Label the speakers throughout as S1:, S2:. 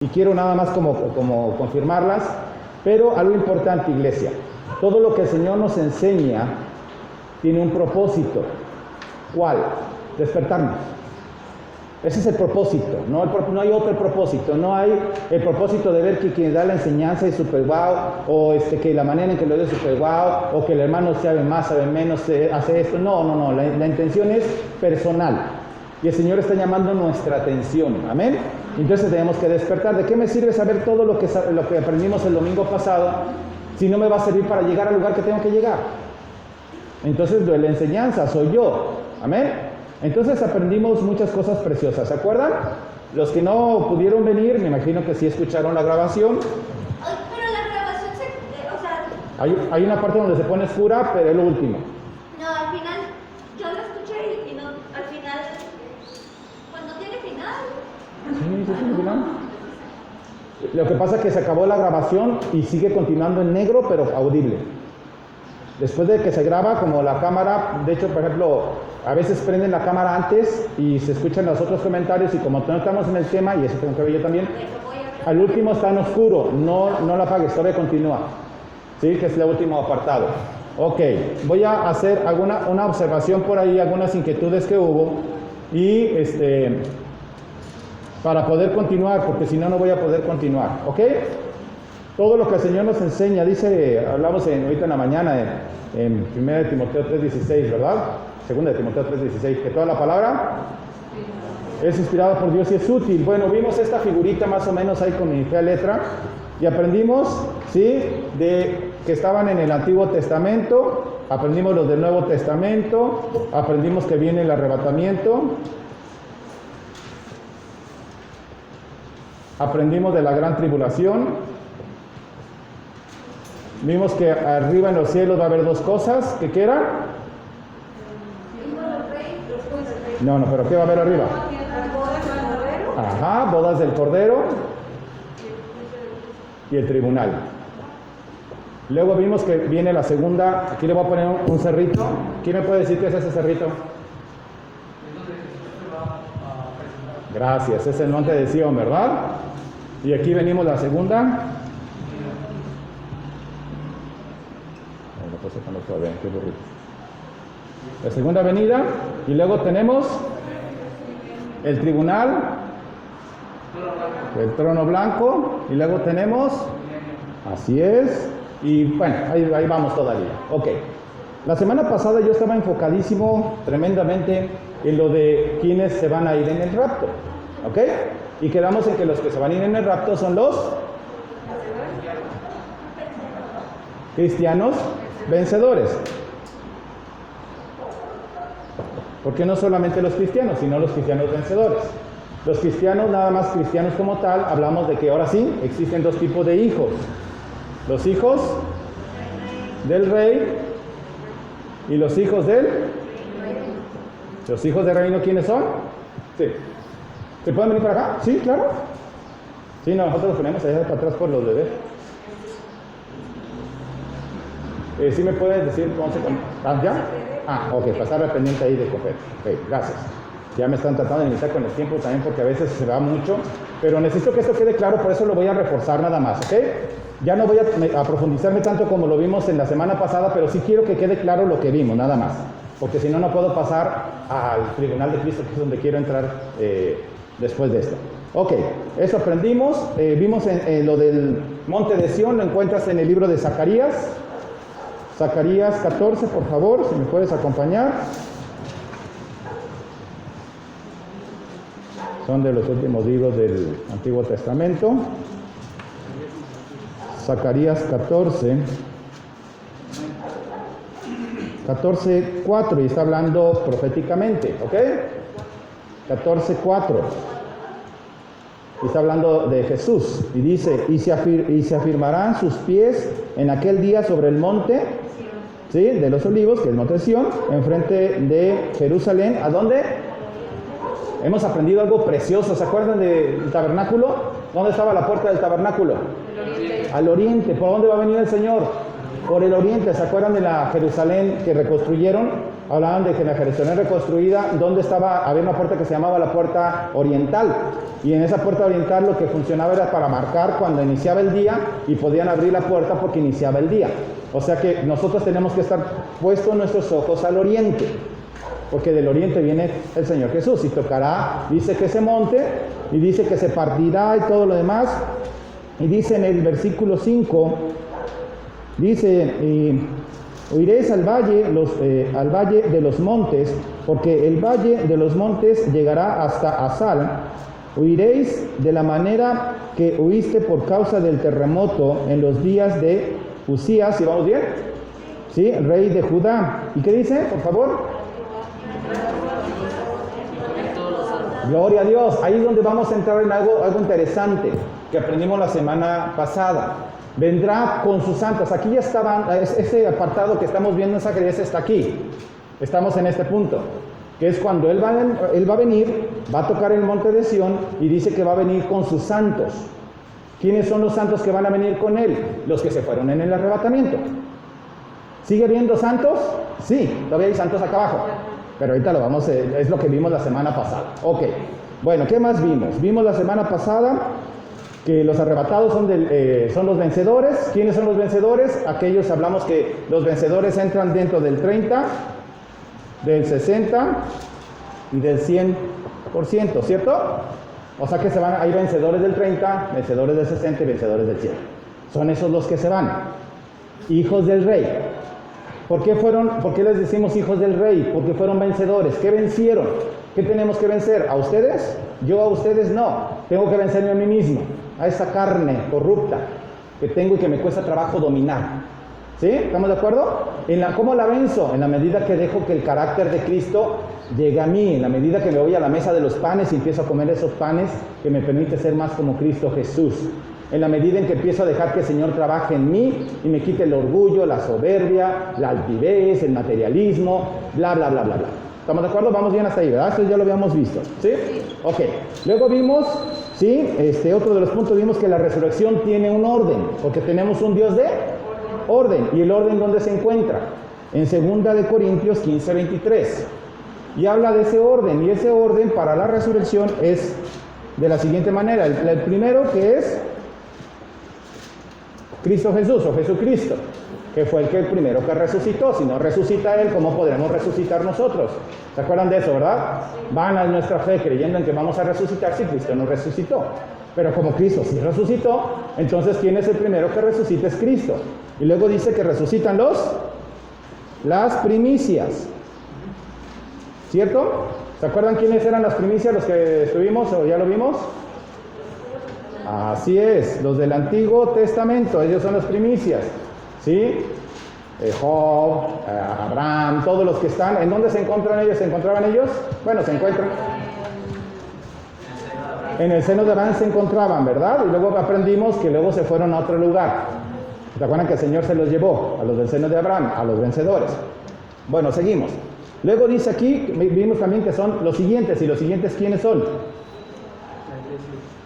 S1: y quiero nada más como confirmarlas, pero algo importante, iglesia, todo lo que el Señor nos enseña tiene un propósito. ¿Cuál? Despertarnos. Ese es el propósito, no hay otro propósito, no hay el propósito de ver que quien da la enseñanza es super guau, o que la manera en que lo dé es super guau, o que el hermano sabe más, sabe menos, hace esto. No, la intención es personal, y el Señor está llamando nuestra atención, amén. Entonces tenemos que despertar. ¿De qué me sirve saber todo lo que aprendimos el domingo pasado si no me va a servir para llegar al lugar que tengo que llegar? Entonces la enseñanza soy yo, amén. Entonces aprendimos muchas cosas preciosas, ¿se acuerdan? Los que no pudieron venir, me imagino que sí escucharon la grabación.
S2: Pero la grabación
S1: Hay una parte donde se pone oscura, pero es lo último.
S2: No, al final, yo lo escuché y no, al final, pues no tiene final.
S1: Sí, tiene final. Lo que pasa es que se acabó la grabación y sigue continuando en negro, pero audible. Después de que se graba, como la cámara, de hecho, por ejemplo, a veces prenden la cámara antes y se escuchan los otros comentarios, y como no estamos en el tema, y eso tengo que ver yo también, al último está en oscuro, no la apagues, todavía continúa, ¿sí? Que es el último apartado. Ok, voy a hacer una observación por ahí, algunas inquietudes que hubo, y para poder continuar, porque si no, no voy a poder continuar, ¿ok? Todo lo que el Señor nos enseña, dice, hablamos ahorita en la mañana en 1 de Timoteo 3:16, ¿verdad? 2 de Timoteo 3:16, que toda la palabra es inspirada por Dios y es útil. Bueno, vimos esta figurita más o menos ahí con mi fea letra, y aprendimos, ¿sí?, de que estaban en el Antiguo Testamento, aprendimos los del Nuevo Testamento, aprendimos que viene el arrebatamiento, aprendimos de la gran tribulación. Vimos que arriba en los cielos va a haber dos cosas. ¿Qué eran? No, pero ¿qué va a haber arriba? Ajá, bodas del Cordero y el tribunal. Luego vimos que viene la segunda. Aquí le voy a poner un cerrito. ¿Quién me puede decir qué es ese cerrito? Gracias, es el monte de Sión, ¿verdad? Y aquí venimos la segunda. La segunda venida, y luego tenemos el tribunal, el trono blanco, y luego tenemos, así es, y bueno, ahí vamos todavía. Ok, la semana pasada yo estaba enfocadísimo tremendamente en lo de quienes se van a ir en el rapto, ok, y quedamos en que los que se van a ir en el rapto son los cristianos vencedores. Porque no solamente los cristianos, sino los cristianos vencedores. Los cristianos, nada más cristianos como tal, hablamos de que ahora sí existen dos tipos de hijos. Los hijos del rey y los hijos del... ¿Los hijos del reino quiénes son? Sí. ¿Se pueden venir para acá? Sí, claro. Sí, no, nosotros los ponemos allá para atrás por los bebés. ¿Sí me puedes decir cómo se... ¿Ya? Ok, pasar al pendiente ahí de coger. Ok, gracias. Ya me están tratando de iniciar con el tiempo también, porque a veces se va mucho, pero necesito que esto quede claro, por eso lo voy a reforzar nada más, ¿ok? Ya no voy a profundizarme tanto como lo vimos en la semana pasada, pero sí quiero que quede claro lo que vimos, nada más, porque si no, no puedo pasar al tribunal de Cristo, que es donde quiero entrar después de esto. Ok, eso aprendimos. Vimos en lo del monte de Sión, lo encuentras en el libro de Zacarías. Zacarías 14, por favor, si me puedes acompañar. Son de los últimos libros del Antiguo Testamento. Zacarías 14:4, y está hablando proféticamente, ¿ok? 14:4. Y está hablando de Jesús, y dice, y se afirmarán sus pies en aquel día sobre el monte, ¿sí?, de los Olivos, que es el monte de Sión, enfrente de Jerusalén. ¿A dónde? Hemos aprendido algo precioso. ¿Se acuerdan del tabernáculo? ¿Dónde estaba la puerta del tabernáculo? Al oriente. ¿Por dónde va a venir el Señor? Por el oriente. ¿Se acuerdan de la Jerusalén que reconstruyeron? Hablaban de que en la Jerusalén reconstruida, ¿dónde estaba? Había una puerta que se llamaba la puerta oriental. Y en esa puerta oriental lo que funcionaba era para marcar cuando iniciaba el día y podían abrir la puerta porque iniciaba el día. O sea que nosotros tenemos que estar puestos nuestros ojos al oriente, porque del oriente viene el Señor Jesús y tocará, dice que se monte y dice que se partirá y todo lo demás. Y dice en el versículo 5, dice, oiréis al valle de los montes, porque el valle de los montes llegará hasta Asal. Oiréis de la manera que oíste por causa del terremoto en los días de Usías, ¿sí vamos bien? ¿Sí? Rey de Judá. ¿Y qué dice, por favor? Gloria a Dios. Ahí es donde vamos a entrar en algo interesante que aprendimos la semana pasada. Vendrá con sus santos. Aquí ya estaban, ese apartado que estamos viendo en Zacarías está aquí. Estamos en este punto, que es cuando él va a venir, va a tocar el monte de Sión y dice que va a venir con sus santos. ¿Quiénes son los santos que van a venir con él? Los que se fueron en el arrebatamiento. ¿Sigue habiendo santos? Sí, todavía hay santos acá abajo. Pero ahorita lo vamos, es lo que vimos la semana pasada. Ok, bueno, ¿qué más vimos? Vimos la semana pasada que los arrebatados son los vencedores. ¿Quiénes son los vencedores? Aquellos, hablamos que los vencedores entran dentro del 30, del 60 y del 100%, ¿cierto? O sea que hay vencedores del 30, vencedores del 60 y vencedores del 100. Son esos los que se van. Hijos del rey. ¿Por qué les decimos hijos del rey? Porque fueron vencedores. ¿Qué vencieron? ¿Qué tenemos que vencer? ¿A ustedes? Yo a ustedes no. Tengo que vencerme a mí mismo, a esa carne corrupta que tengo y que me cuesta trabajo dominar. ¿Sí? ¿Estamos de acuerdo? ¿Cómo la venzo? En la medida que dejo que el carácter de Cristo llegue a mí, en la medida que me voy a la mesa de los panes y empiezo a comer esos panes que me permite ser más como Cristo Jesús. En la medida en que empiezo a dejar que el Señor trabaje en mí y me quite el orgullo, la soberbia, la altivez, el materialismo, bla, bla, bla, bla, bla. ¿Estamos de acuerdo? Vamos bien hasta ahí, ¿verdad? Esto ya lo habíamos visto. ¿Sí? Ok. Luego vimos, ¿sí? Otro de los puntos, vimos que la resurrección tiene un orden, porque tenemos un Dios de orden. ¿Y el orden dónde se encuentra? En 2 de Corintios 15, 23. Y habla de ese orden, y ese orden para la resurrección es de la siguiente manera. El primero que es Cristo Jesús o Jesucristo, que fue el primero que resucitó. Si no resucita Él, ¿cómo podremos resucitar nosotros? ¿Se acuerdan de eso, verdad? Van a nuestra fe creyendo en que vamos a resucitar si Cristo no resucitó. Pero como Cristo sí resucitó, entonces ¿quién es el primero que resucita? Es Cristo. Y luego dice que resucitan las primicias. ¿Cierto? ¿Se acuerdan quiénes eran las primicias, los que estuvimos o ya lo vimos? Así es, los del Antiguo Testamento, ellos son las primicias, ¿sí? Job, Abraham, todos los que están, ¿en dónde se encuentran ellos? ¿Se encontraban ellos? Bueno, se encuentran en el seno de Abraham, se encontraban, ¿verdad? Y luego aprendimos que luego se fueron a otro lugar. ¿Se acuerdan que el Señor se los llevó? A los del seno de Abraham, a los vencedores. Bueno, seguimos. Luego dice aquí, vimos también que son los siguientes, y los siguientes ¿quiénes son?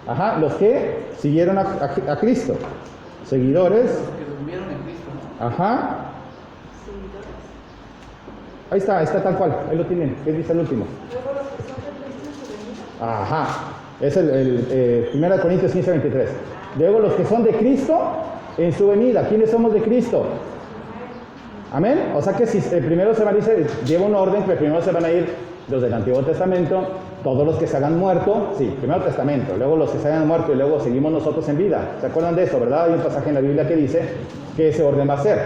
S1: Ajá, los que siguieron a Cristo, seguidores. Los que durmieron en Cristo. Ajá. Ahí está tal cual, ahí lo tienen. ¿Qué dice el último? Ajá, es el 1 Corintios 15, 23. Luego los que son de Cristo en su venida. ¿Quiénes somos de Cristo? Amén. O sea que si primero se van a decir, lleva un orden, que primero se van a ir los del Antiguo Testamento, todos los que se hayan muerto, sí, primero Testamento, luego los que se hayan muerto y luego seguimos nosotros en vida. ¿Se acuerdan de eso, verdad? Hay un pasaje en la Biblia que dice que ese orden va a ser.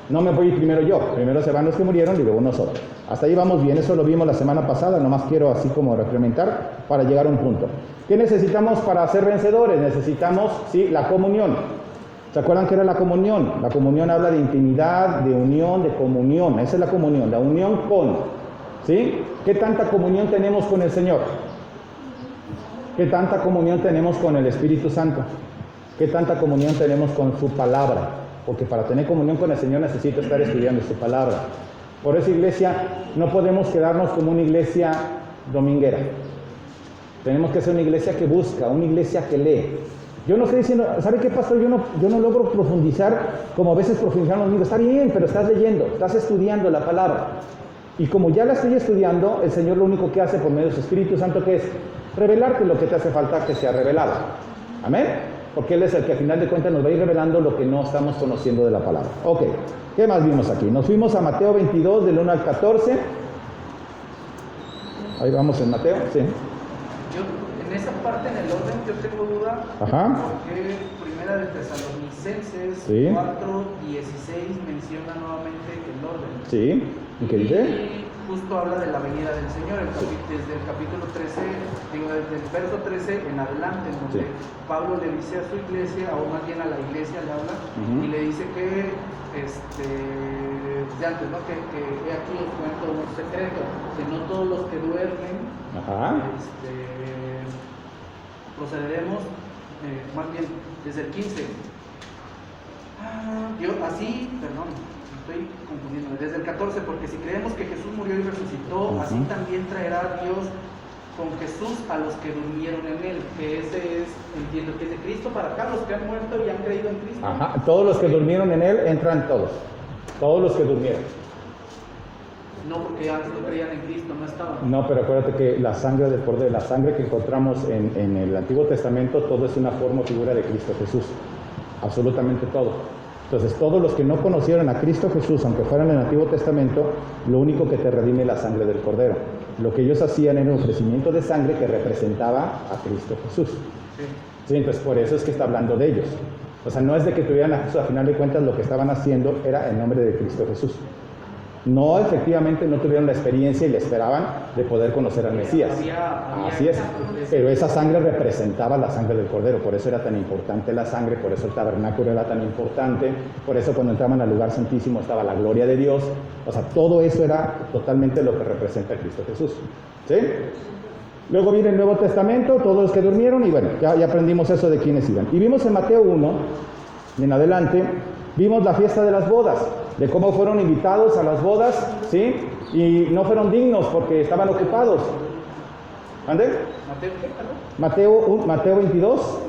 S1: No me voy primero yo, primero se van los que murieron y luego nosotros. Hasta ahí vamos bien, eso lo vimos la semana pasada, nomás quiero así como recrementar para llegar a un punto. ¿Qué necesitamos para ser vencedores? Necesitamos, sí, la comunión. ¿Se acuerdan qué era la comunión? La comunión habla de intimidad, de unión, de comunión. Esa es la comunión, la unión con, ¿sí? ¿Qué tanta comunión tenemos con el Señor? ¿Qué tanta comunión tenemos con el Espíritu Santo? ¿Qué tanta comunión tenemos con su palabra? Porque para tener comunión con el Señor necesito estar estudiando su palabra. Por eso, iglesia, no podemos quedarnos como una iglesia dominguera. Tenemos que ser una iglesia que busca, una iglesia que lee. Yo no estoy diciendo, ¿sabe qué, pastor? Yo no logro profundizar como a veces profundizan los libros. Está bien, pero estás leyendo, estás estudiando la palabra. Y como ya la estoy estudiando, el Señor lo único que hace por medio de su Espíritu Santo, que es revelarte lo que te hace falta que sea revelado. Amén. Porque Él es el que al final de cuentas nos va a ir revelando lo que no estamos conociendo de la palabra. Ok, ¿qué más vimos aquí? Nos fuimos a Mateo 22, del 1 al 14. Ahí vamos en Mateo, sí.
S3: En esa parte, en el orden, yo tengo duda.
S1: Ajá.
S3: Porque Primera de Tesalonicenses
S1: Sí.
S3: 4:16 menciona nuevamente el orden.
S1: Sí. ¿Y qué dice?
S3: Y justo habla de la venida del Señor, desde el capítulo 13, desde el verso 13 en adelante, en donde Pablo le dice a su iglesia, o más bien a la iglesia le habla, y le dice que, de antes, ¿no? Que he aquí os cuento un secreto, que no todos los que duermen, procederemos, más bien, desde el 15. Perdón, estoy confundiendo, desde el 14, porque si creemos que Jesús murió y resucitó, así también traerá Dios con Jesús a los que durmieron en Él, que ese es, entiendo que es de Cristo para acá, los que han muerto y han creído en Cristo.
S1: Ajá, todos los que durmieron en Él entran todos los que durmieron.
S3: No, porque antes no creían en Cristo, no estaban.
S1: No, pero acuérdate que la sangre del Cordero, la sangre que encontramos en el Antiguo Testamento, todo es una forma o figura de Cristo Jesús, absolutamente todo. Entonces, todos los que no conocieron a Cristo Jesús, aunque fueran en el Antiguo Testamento, lo único que te redime es la sangre del Cordero. Lo que ellos hacían era un ofrecimiento de sangre que representaba a Cristo Jesús. Sí, entonces, por eso es que está hablando de ellos. O sea, no es de que tuvieran a Jesús, a final de cuentas, lo que estaban haciendo era en nombre de Cristo Jesús. No, efectivamente, no tuvieron la experiencia y le esperaban de poder conocer al Mesías. Así es. Pero esa sangre representaba la sangre del Cordero, por eso era tan importante la sangre, por eso el tabernáculo era tan importante, por eso cuando entraban al lugar santísimo estaba la gloria de Dios. O sea, todo eso era totalmente lo que representa a Cristo Jesús. ¿Sí? Luego viene el Nuevo Testamento, todos los que durmieron, y bueno, ya aprendimos eso de quiénes iban. Y vimos en Mateo 1, y en adelante, vimos la fiesta de las bodas, de cómo fueron invitados a las bodas, ¿sí? Y no fueron dignos porque estaban ocupados. ¿Ande? Mateo 22,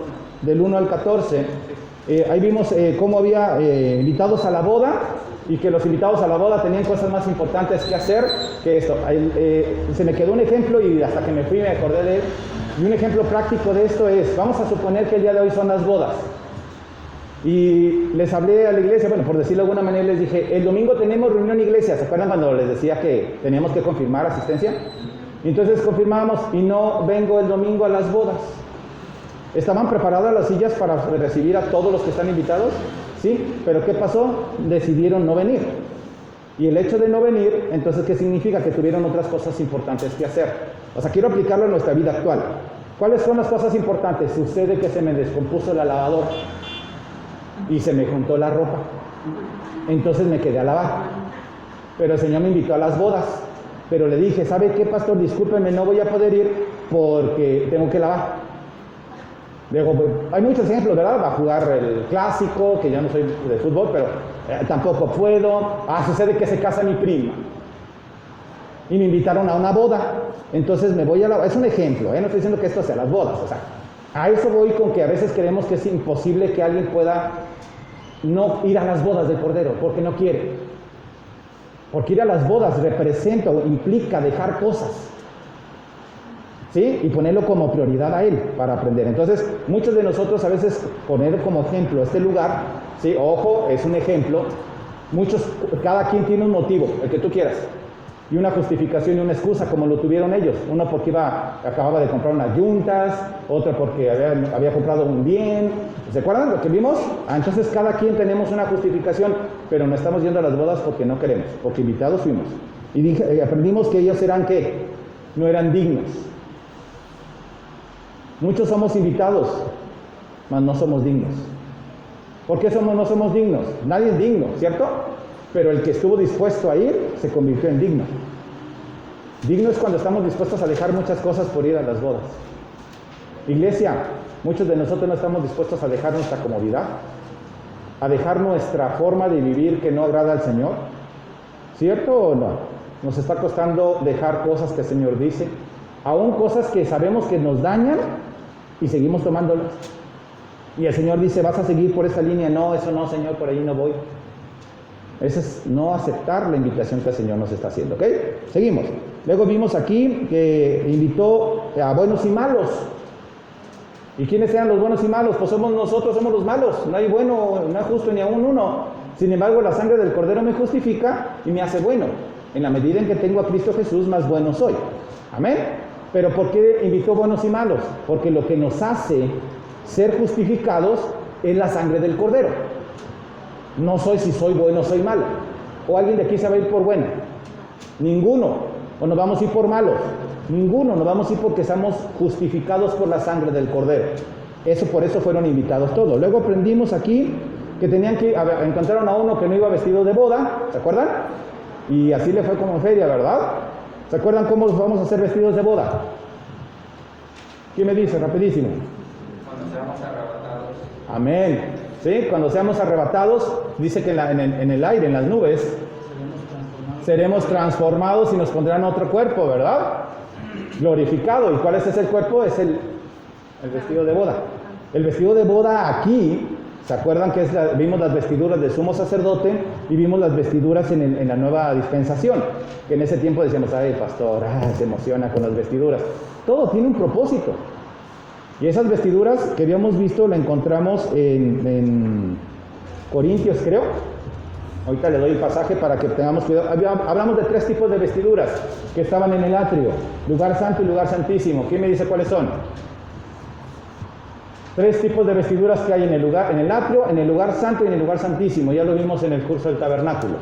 S1: del 1 al 14. Ahí vimos cómo había invitados a la boda y que los invitados a la boda tenían cosas más importantes que hacer que esto. Se me quedó un ejemplo y hasta que me fui me acordé de él. Y un ejemplo práctico de esto es, vamos a suponer que el día de hoy son las bodas. Y les hablé a la iglesia, bueno, por decirlo de alguna manera, les dije, el domingo tenemos reunión iglesia. ¿Se acuerdan cuando les decía que teníamos que confirmar asistencia? Y entonces confirmamos y no vengo el domingo a las bodas. ¿Estaban preparadas las sillas para recibir a todos los que están invitados? Sí, pero ¿qué pasó? Decidieron no venir. Y el hecho de no venir, entonces, ¿qué significa? Que tuvieron otras cosas importantes que hacer. O sea, quiero aplicarlo en nuestra vida actual. ¿Cuáles son las cosas importantes? Sucede que se me descompuso la lavadora y se me juntó la ropa. Entonces me quedé a lavar. Pero el Señor me invitó a las bodas. Pero le dije, ¿sabe qué, pastor? Discúlpeme, no voy a poder ir porque tengo que lavar. Luego, hay muchos ejemplos, ¿verdad? Va a jugar el clásico, que yo no soy de fútbol, pero tampoco puedo. Sucede que se casa mi prima. Y me invitaron a una boda. Entonces me voy a lavar. Es un ejemplo, no estoy diciendo que esto sea las bodas. O sea, a eso voy con que a veces creemos que es imposible que alguien pueda no ir a las bodas del Cordero, porque no quiere. Porque ir a las bodas representa o implica dejar cosas, ¿sí? Y ponerlo como prioridad a Él para aprender. Entonces, muchos de nosotros a veces poner como ejemplo este lugar, ¿sí? Ojo, es un ejemplo. Cada quien tiene un motivo, el que tú quieras. Y una justificación y una excusa, como lo tuvieron ellos. Uno porque acababa de comprar unas yuntas, otro porque había comprado un bien. ¿Se acuerdan lo que vimos? Entonces cada quien tenemos una justificación, pero no estamos yendo a las bodas porque no queremos, porque invitados fuimos. Y aprendimos que ellos eran ¿qué? No eran dignos. Muchos somos invitados, mas no somos dignos. ¿Por qué no somos dignos? Nadie es digno, ¿cierto? Pero el que estuvo dispuesto a ir se convirtió en digno. Digno es cuando estamos dispuestos a dejar muchas cosas por ir a las bodas. Iglesia, muchos de nosotros no estamos dispuestos a dejar nuestra comodidad, a dejar nuestra forma de vivir que no agrada al Señor. ¿Cierto o no? Nos está costando dejar cosas que el Señor dice, aún cosas que sabemos que nos dañan y seguimos tomándolas. Y el Señor dice, ¿vas a seguir por esta línea? No, eso no, Señor, por ahí no voy. Eso es no aceptar la invitación que el Señor nos está haciendo, ¿ok? Seguimos. Luego vimos aquí que invitó a buenos y malos. ¿Y quiénes eran los buenos y malos? Pues somos nosotros, somos los malos. No hay bueno, no hay justo ni aún uno. Sin embargo, la sangre del Cordero me justifica y me hace bueno. En la medida en que tengo a Cristo Jesús, más bueno soy. Amén. Pero ¿por qué invitó buenos y malos? Porque lo que nos hace ser justificados es la sangre del Cordero. No soy si soy bueno o soy malo. ¿O alguien de aquí se va a ir por bueno? Ninguno. ¿O nos vamos a ir por malos? Ninguno. Nos vamos a ir porque estamos justificados por la sangre del Cordero. Por eso fueron invitados todos. Luego aprendimos aquí que tenían que, encontraron a uno que no iba vestido de boda, ¿se acuerdan? Y así le fue como en feria, ¿verdad? ¿Se acuerdan cómo vamos a ser vestidos de boda? ¿Quién me dice? Rapidísimo.
S3: Cuando seamos arrebatados.
S1: Amén. ¿Sí? Cuando seamos arrebatados, dice que en el aire, en las nubes, seremos transformados y nos pondrán otro cuerpo, ¿verdad? Glorificado. ¿Y cuál es ese cuerpo? Es el vestido de boda. El vestido de boda aquí, ¿se acuerdan que vimos las vestiduras del sumo sacerdote y vimos las vestiduras en la nueva dispensación? Que en ese tiempo decíamos, ay, pastor, se emociona con las vestiduras. Todo tiene un propósito. Y esas vestiduras que habíamos visto la encontramos en Corintios, creo. Ahorita le doy el pasaje para que tengamos cuidado. Hablamos de 3 tipos de vestiduras que estaban en el atrio: lugar santo y lugar santísimo. ¿Quién me dice cuáles son? 3 tipos de vestiduras que hay en el atrio, en el lugar santo y en el lugar santísimo. Ya lo vimos en el curso del tabernáculo.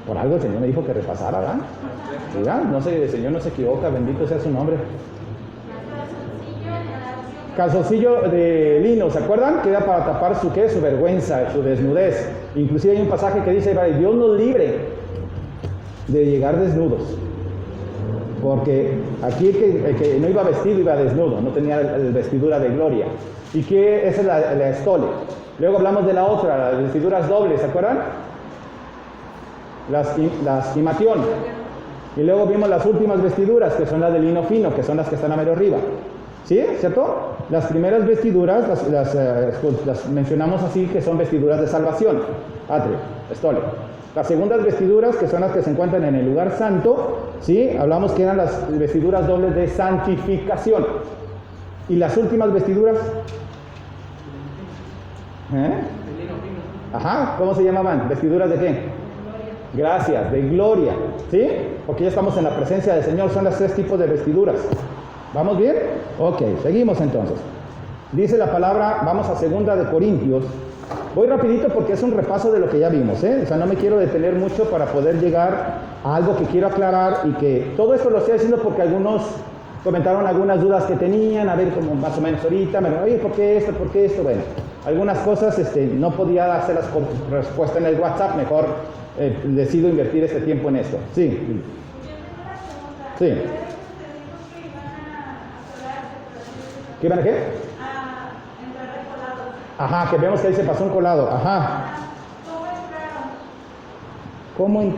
S1: Por algo el Señor me dijo que repasara, ¿verdad? ¿Verdad? No sé, el Señor no se equivoca, bendito sea su nombre. Calzoncillo de lino, ¿se acuerdan? Que era para tapar su vergüenza, su desnudez. Inclusive hay un pasaje que dice, Dios nos libre de llegar desnudos. Porque aquí el que no iba vestido iba desnudo, no tenía vestidura de gloria. ¿Y qué? Esa es la estole. Luego hablamos de la otra, las vestiduras dobles, ¿se acuerdan? Las imatión. Y luego vimos las últimas vestiduras, que son las de lino fino, que son las que están a mero arriba. ¿Sí? ¿Cierto? Las primeras vestiduras las mencionamos así, que son vestiduras de salvación, atrio, estole. Las segundas vestiduras, que son las que se encuentran en el lugar santo, ¿sí? Hablamos que eran las vestiduras dobles de santificación. Y las últimas vestiduras, Ajá, ¿cómo se llamaban? ¿Vestiduras de qué? Gracias, de gloria, ¿sí? Porque ya estamos en la presencia del Señor, son los 3 tipos de vestiduras. ¿Vamos bien? Ok, seguimos entonces. Dice la palabra, vamos a 2 de Corintios. Voy rapidito porque es un repaso de lo que ya vimos, ¿eh? O sea, no me quiero detener mucho para poder llegar a algo que quiero aclarar, y que todo esto lo estoy haciendo porque algunos comentaron algunas dudas que tenían, a ver, como más o menos ahorita, me dijeron, oye, ¿por qué esto? ¿Por qué esto? Bueno, algunas cosas no podía hacerlas por respuesta en el WhatsApp, mejor decido invertir este tiempo en esto. Sí. Sí. ¿Qué iban a qué? Ajá, que vemos que ahí se pasó un colado. Ajá. ¿Cómo entraron?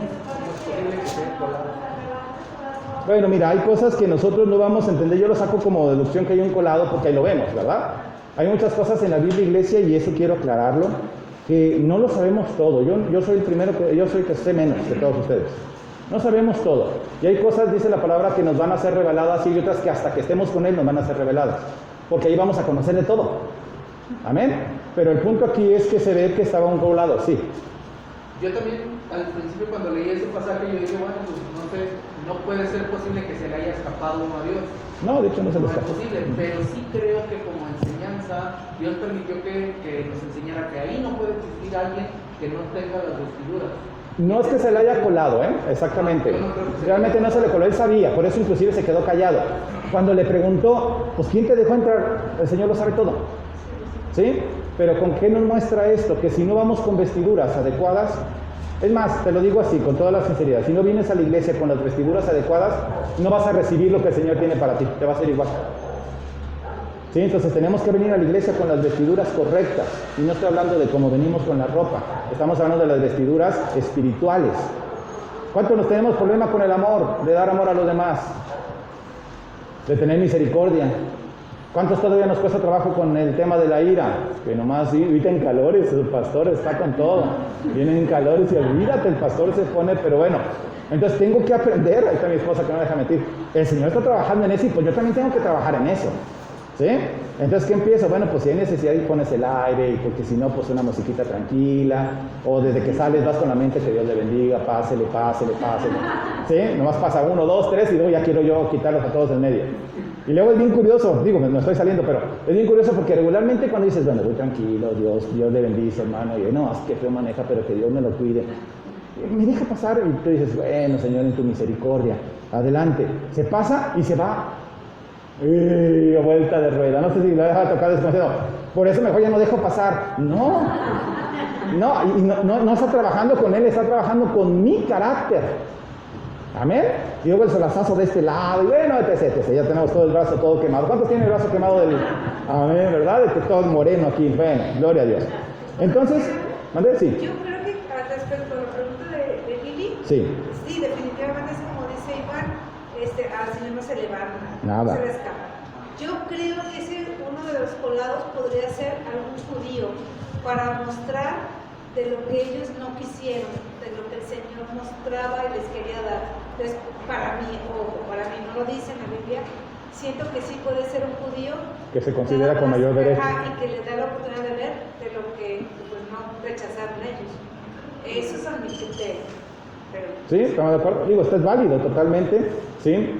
S1: Bueno, mira, hay cosas que nosotros no vamos a entender. Yo lo saco como deducción que hay un colado porque ahí lo vemos, ¿verdad? Hay muchas cosas en la Biblia, iglesia, y eso quiero aclararlo, que no lo sabemos todo. Yo soy el primero, yo soy el que sé menos que todos ustedes. No sabemos todo. Y hay cosas, dice la palabra, que nos van a ser reveladas, y hay otras que hasta que estemos con Él nos van a ser reveladas. Porque ahí vamos a conocer de todo. Amén. Pero el punto aquí es que se ve que estaba un colado, sí.
S3: Yo también, al principio, cuando leí ese pasaje, yo dije, bueno, pues no sé, no puede ser posible que se le haya escapado uno a Dios.
S1: No, de hecho no se le
S3: No es
S1: escapó.
S3: posible, pero sí creo que como enseñanza, Dios permitió que nos enseñara que ahí no puede existir alguien que no tenga las vestiduras.
S1: No es que se le haya colado, exactamente. Realmente no se le coló, él sabía, por eso inclusive se quedó callado. Cuando le preguntó, pues ¿quién te dejó entrar? El Señor lo sabe todo. ¿Sí? Pero ¿con qué nos muestra esto? Que si no vamos con vestiduras adecuadas, es más, te lo digo así, con toda la sinceridad, si no vienes a la iglesia con las vestiduras adecuadas, no vas a recibir lo que el Señor tiene para ti, te va a ser igual. ¿Sí? Entonces tenemos que venir a la iglesia con las vestiduras correctas, y no estoy hablando de cómo venimos con la ropa, estamos hablando de las vestiduras espirituales. ¿Cuántos nos tenemos problema con el amor, de dar amor a los demás, de tener misericordia, ¿Cuántos todavía nos cuesta trabajo con el tema de la ira? Que nomás ahorita en calores, el pastor está con todo. Vienen en calores y olvídate, el pastor se pone, pero bueno. Entonces tengo que aprender, ahí está mi esposa que no me deja mentir. El Señor está trabajando en eso y pues yo también tengo que trabajar en eso. ¿Sí? Entonces, ¿qué empiezo? Bueno, pues si hay necesidad y pones el aire, y porque si no, pues una musiquita tranquila, o desde que sales vas con la mente que Dios le bendiga, pásele. ¿Sí? Nomás pasa 1, 2, 3 y luego ya quiero yo quitarlos a todos del medio. Y luego es bien curioso, digo, me estoy saliendo, pero es bien curioso porque regularmente cuando dices, bueno, voy tranquilo, Dios le bendice, hermano, y no, es que feo maneja, pero que Dios me lo cuide. Me deja pasar y tú dices, bueno, Señor, en tu misericordia, adelante. Se pasa y se va. ¡Y vuelta de rueda! No sé si la deja tocar desconocido. Por eso mejor ya no dejo pasar. No, no está trabajando con él, está trabajando con mi carácter. Amén. Y luego el solazazo de este lado, y bueno, etc. Ya tenemos todo el brazo todo quemado. ¿Cuántos tienen el brazo quemado del? Amén, ¿verdad? De que todo moreno aquí. Bueno, gloria a Dios. Entonces, ¿mandé? Sí.
S4: Yo creo que respecto a la pregunta de Lili,
S1: Sí.
S4: Sí, definitivamente es como dice Iván, al Señor no se le va
S1: Nada.
S4: no se le escapa. Yo creo que uno de los colados podría ser algún judío para mostrar de lo que ellos no quisieron, de lo que el Señor mostraba y les quería dar. Entonces, para mí, no lo dice en la Biblia, siento que sí puede ser un judío
S1: Que se considera con mayor derecho.
S4: y que les da la oportunidad de ver de lo que pues, no rechazaron ellos. Eso es a mi criterio.
S1: Sí, estamos de acuerdo. Digo, esto es válido totalmente, ¿sí?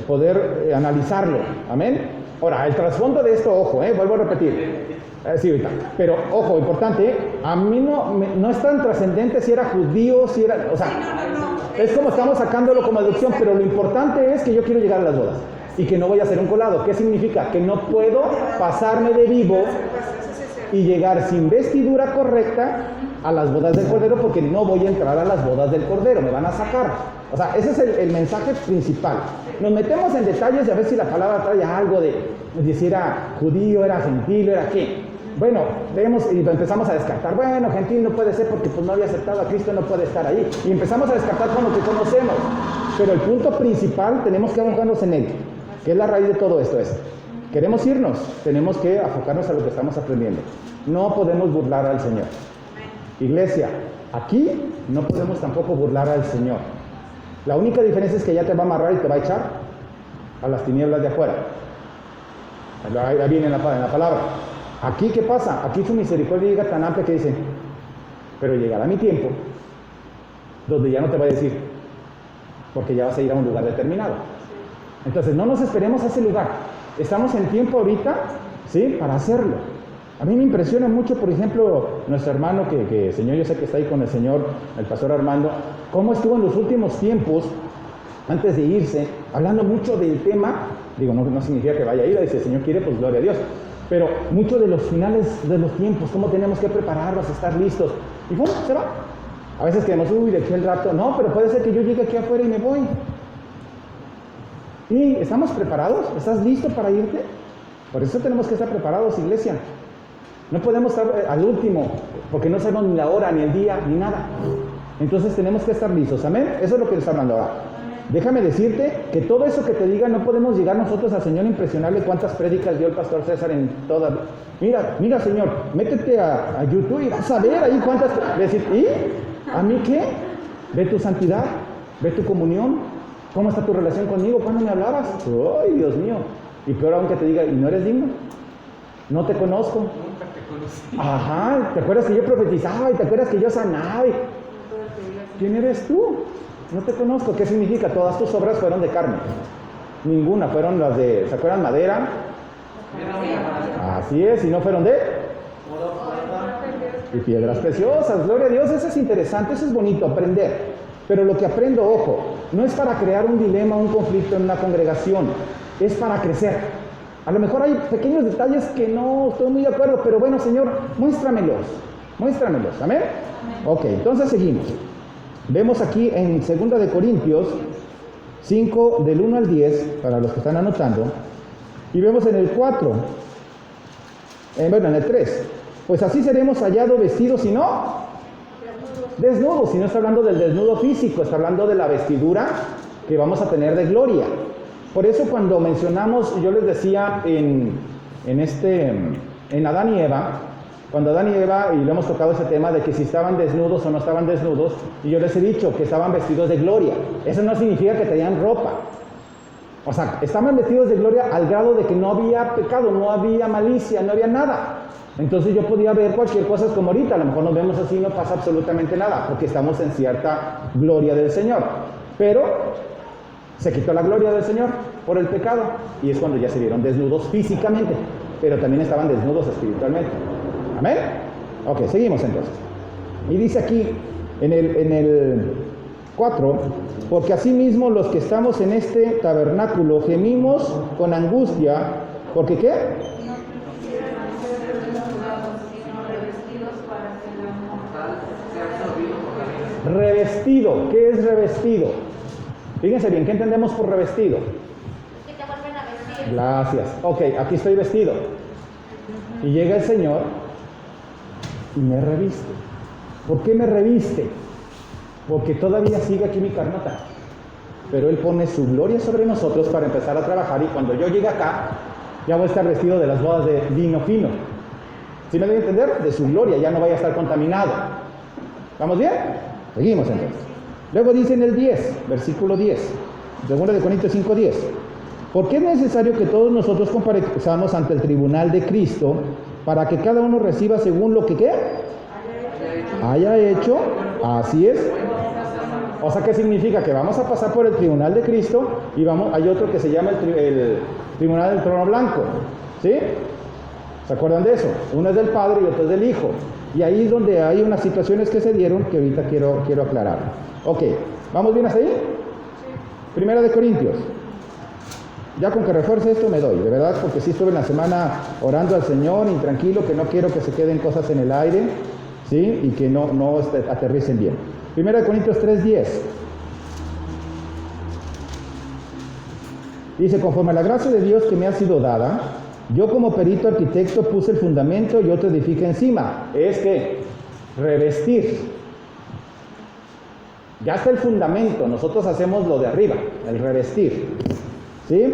S1: Poder analizarlo. Amén. Ahora, el trasfondo de esto, ojo, vuelvo a repetir. Sí, ahorita. Pero, ojo, importante, a mí no es tan trascendente si era judío, si era, o sea,
S4: No.
S1: es como estamos sacándolo como deducción, pero lo importante es que yo quiero llegar a las bodas y que no voy a ser un colado. ¿Qué significa? Que no puedo pasarme de vivo y llegar sin vestidura correcta a las bodas del Cordero, porque no voy a entrar a las bodas del Cordero, me van a sacar. O sea, ese es el mensaje principal. Nos metemos en detalles de a ver si la palabra trae algo de si era judío, era gentil, era qué. Bueno, vemos y empezamos a descartar. Bueno, gentil no puede ser porque pues no había aceptado a Cristo, no puede estar ahí. Y empezamos a descartar con lo que conocemos. Pero el punto principal tenemos que enfocarnos en él, que es la raíz de todo esto. Queremos irnos, tenemos que enfocarnos a lo que estamos aprendiendo. No podemos burlar al Señor. Iglesia, aquí no podemos tampoco burlar al Señor. La única diferencia es que ya te va a amarrar y te va a echar a las tinieblas de afuera. Ahí viene en la palabra. Aquí, ¿qué pasa? Aquí su misericordia llega tan amplia que dice, pero llegará mi tiempo donde ya no te va a decir, porque ya vas a ir a un lugar determinado. Entonces, no nos esperemos a ese lugar. Estamos en tiempo ahorita, ¿sí? Para hacerlo. A mí me impresiona mucho, por ejemplo, nuestro hermano, que Señor, yo sé que está ahí con el Señor, el pastor Armando, cómo estuvo en los últimos tiempos, antes de irse, hablando mucho del tema. Digo, no significa que vaya a ir, dice, el Señor quiere, pues gloria a Dios. Pero mucho de los finales de los tiempos, cómo tenemos que prepararnos, estar listos. Y bueno, se va. A veces queremos, de aquí el rato. No, pero puede ser que yo llegue aquí afuera y me voy. ¿Y estamos preparados? ¿Estás listo para irte? Por eso tenemos que estar preparados, iglesia. No podemos estar al último, porque no sabemos ni la hora, ni el día, ni nada. Entonces tenemos que estar listos. Amén. Eso es lo que le está hablando ahora. Déjame decirte que todo eso que te diga, no podemos llegar nosotros al Señor impresionarle cuántas prédicas dio el pastor César en todas. Mira, Señor, métete a YouTube y vas a ver ahí cuántas. Decir, ¿y? ¿A mí qué? Ve tu santidad, ve tu comunión. ¿Cómo está tu relación conmigo? ¿Cuándo me hablabas? ¡Ay, Dios mío! Y peor aún que te diga, ¿y no eres digno? No te conozco.
S3: Nunca te conocí.
S1: Ajá, ¿te acuerdas que yo profetizaba y te acuerdas que yo sanaba? ¿Quién eres tú? No te conozco. ¿Qué significa? Todas tus obras fueron de carne. Ninguna fueron las de, ¿se acuerdan? Madera. Así es, y no fueron de y piedras preciosas. Gloria a Dios, eso es interesante, eso es bonito, aprender. Pero lo que aprendo, ojo, no es para crear un dilema, un conflicto en una congregación, es para crecer. A lo mejor hay pequeños detalles que no estoy muy de acuerdo, pero bueno, Señor, muéstramelos, ¿amén? Ok, entonces seguimos. Vemos aquí en 2 de Corintios 5, del 1 al 10, para los que están anotando, y vemos en el 4, en el 3, pues así seremos hallados vestidos, y no desnudos, si no está hablando del desnudo físico, está hablando de la vestidura que vamos a tener de gloria. Por eso cuando mencionamos, yo les decía en Adán y Eva, cuando Adán y Eva, y lo hemos tocado ese tema de que si estaban desnudos o no estaban desnudos, y yo les he dicho que estaban vestidos de gloria. Eso no significa que tenían ropa. O sea, estaban vestidos de gloria al grado de que no había pecado, no había malicia, no había nada. Entonces yo podía ver cualquier cosa como ahorita, a lo mejor nos vemos así y no pasa absolutamente nada, porque estamos en cierta gloria del Señor. Pero se quitó la gloria del Señor por el pecado, y es cuando ya se vieron desnudos físicamente, pero también estaban desnudos espiritualmente. ¿Amén? Ok, seguimos entonces. Y dice aquí, en el 4, porque asimismo los que estamos en este tabernáculo gemimos con angustia, ¿porque qué? Revestido, ¿qué es revestido? Fíjense bien, ¿qué entendemos por revestido?
S2: Que te vuelven a vestir.
S1: Gracias. Ok, aquí estoy vestido. Y llega el Señor y me reviste. ¿Por qué me reviste? Porque todavía sigue aquí mi carnota. Pero Él pone su gloria sobre nosotros para empezar a trabajar, y cuando yo llegue acá, ya voy a estar vestido de las bodas de vino fino. ¿Sí me doy a entender? De su gloria, ya no vaya a estar contaminado. ¿Vamos bien? Seguimos entonces. Luego dice en el 10, versículo 10, 2 de Corintios 5:10. Porque es necesario que todos nosotros comparezcamos ante el tribunal de Cristo, para que cada uno reciba según lo que ¿qué? Haya hecho. Así es. O sea, ¿qué significa? Que vamos a pasar por el tribunal de Cristo, y hay otro que se llama el tribunal del trono blanco. ¿Sí? ¿Se acuerdan de eso? Uno es del Padre y otro es del Hijo. Y ahí es donde hay unas situaciones que se dieron que ahorita quiero aclarar. Ok, ¿vamos bien hasta ahí? Sí. 1 de Corintios. Ya con que refuerce esto me doy, de verdad, porque sí estuve en la semana orando al Señor, intranquilo, que no quiero que se queden cosas en el aire, ¿sí? Y que no aterricen bien. 1 de Corintios 3:10. Dice, conforme a la gracia de Dios que me ha sido dada, yo como perito arquitecto puse el fundamento y otro edifica encima. Es que revestir. Ya está el fundamento, nosotros hacemos lo de arriba, el revestir. ¿Sí?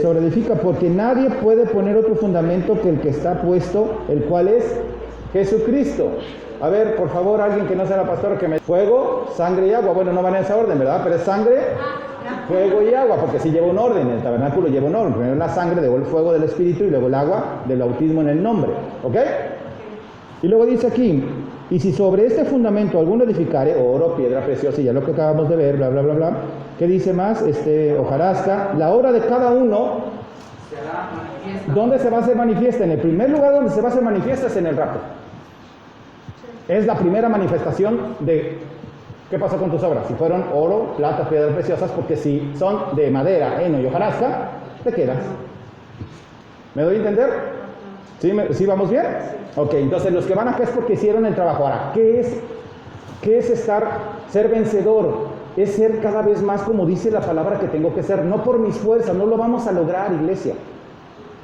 S1: Sobre edifica, porque nadie puede poner otro fundamento que el que está puesto, el cual es Jesucristo. A ver, por favor, alguien que no sea la pastora, que me... Fuego, sangre y agua. Bueno, no van en esa orden, ¿verdad? Pero es sangre, fuego y agua, porque sí lleva un orden, el tabernáculo lleva un orden. Primero la sangre, luego el fuego del Espíritu y luego el agua del bautismo en el nombre. ¿Ok? Y luego dice aquí, y si sobre este fundamento alguno edificare, oro, piedra preciosa, y ya lo que acabamos de ver, bla, bla, bla, bla. ¿Qué dice más? Hojarasca, la obra de cada uno, ¿dónde se va a hacer manifiesta? En el primer lugar donde se va a hacer manifiesta es en el rapto. Es la primera manifestación de qué pasó con tus obras. Si fueron oro, plata, piedras preciosas, porque si son de madera, heno y hojarasca, te quedas. ¿Me doy a entender? ¿Sí vamos bien? Ok, entonces los que van acá es porque hicieron el trabajo. Ahora, ¿qué es ser vencedor? Es ser cada vez más como dice la palabra que tengo que ser. No por mis fuerzas, no lo vamos a lograr, iglesia.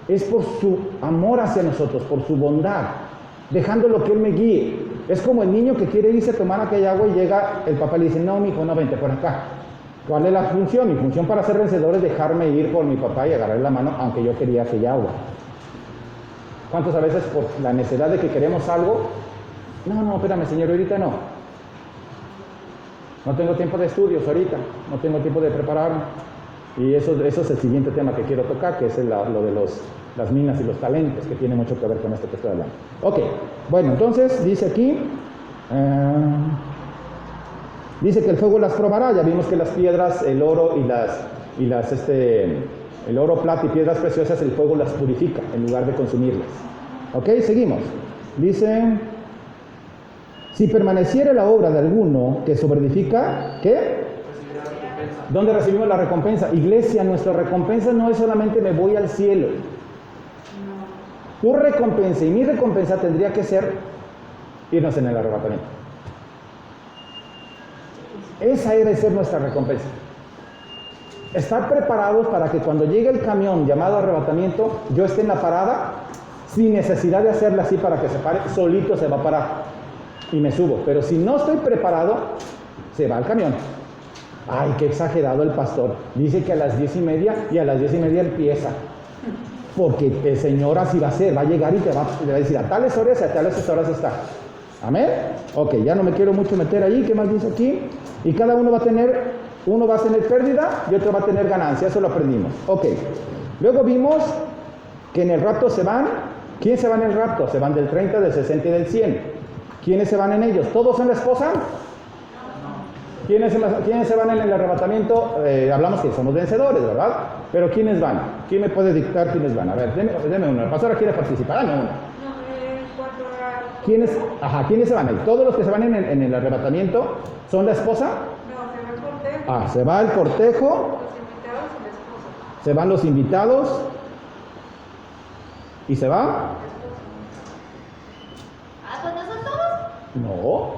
S1: Es por su amor hacia nosotros, por su bondad, dejando lo que Él me guíe. Es como el niño que quiere irse a tomar aquella agua y llega el papá y le dice, no, mijo, no, vente por acá. ¿Cuál es la función? Mi función para ser vencedor es dejarme ir por mi papá y agarrar la mano, aunque yo quería aquella agua. ¿Cuántos a veces por la necesidad de que queremos algo? No, espérame, Señor, ahorita no. No tengo tiempo de estudios ahorita, no tengo tiempo de prepararme. Y eso es el siguiente tema que quiero tocar, que es lo de las minas y los talentos, que tiene mucho que ver con esto que estoy hablando. Ok, bueno, entonces dice aquí, dice que el fuego las probará. Ya vimos que las piedras, el oro el oro, plata y piedras preciosas, el fuego las purifica en lugar de consumirlas. Ok, seguimos. Dice, si permaneciera la obra de alguno que sobreedifica, ¿qué? ¿Dónde recibimos la recompensa? Iglesia, nuestra recompensa no es solamente me voy al cielo. Tu recompensa y mi recompensa tendría que ser irnos en el arrebatamiento. Esa debe ser nuestra recompensa. Estar preparados para que cuando llegue el camión llamado arrebatamiento, yo esté en la parada sin necesidad de hacerla así para que se pare, solito se va a parar y me subo. Pero si no estoy preparado, se va al camión. Ay, qué exagerado el pastor. Dice que a las 10:30 y a las 10:30 empieza. Porque el Señor así va a ser, va a llegar y te va a decir a tales horas y a tales horas está. Amén. Ok, ya no me quiero mucho meter ahí. ¿Qué más dice aquí? Y cada uno va a tener pérdida y otro va a tener ganancia. Eso lo aprendimos. Ok. Luego vimos que en el rapto se van. ¿Quién se va en el rapto? Se van del 30, del 60 y del 100. ¿Quiénes se van en ellos? ¿Todos son la esposa? ¿Quiénes se van en el arrebatamiento? Hablamos que somos vencedores, ¿verdad? Pero ¿quiénes van? ¿Quién me puede dictar quiénes van? A ver, deme uno. El pastor quiere participar. Dame uno. ¿Quiénes se van ahí? ¿Todos los que se van en el arrebatamiento son la esposa?
S4: No, se va el cortejo.
S1: Se va el cortejo.
S4: Los invitados y la esposa.
S1: Se van los invitados. ¿Y se va?
S2: ¿Pues no son todos?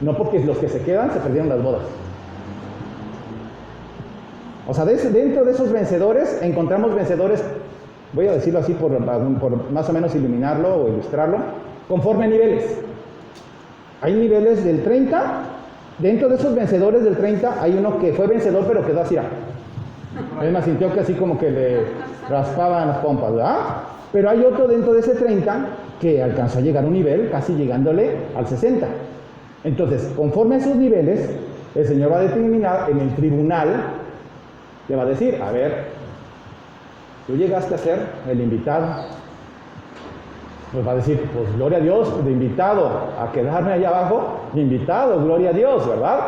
S1: No, porque los que se quedan se perdieron las bodas. O sea, dentro de esos vencedores encontramos vencedores, voy a decirlo así por más o menos iluminarlo o ilustrarlo, conforme a niveles. Hay niveles del 30, dentro de esos vencedores del 30 hay uno que fue vencedor pero quedó así. Además sintió que así como que le raspaban las pompas, ¿verdad? Pero hay otro dentro de ese 30 que alcanzó a llegar a un nivel casi llegándole al 60. Entonces, conforme a esos niveles, el Señor va a determinar en el tribunal, le va a decir, a ver, tú llegaste a ser el invitado. Pues va a decir, pues gloria a Dios, de invitado a quedarme allá abajo, invitado, gloria a Dios, ¿verdad?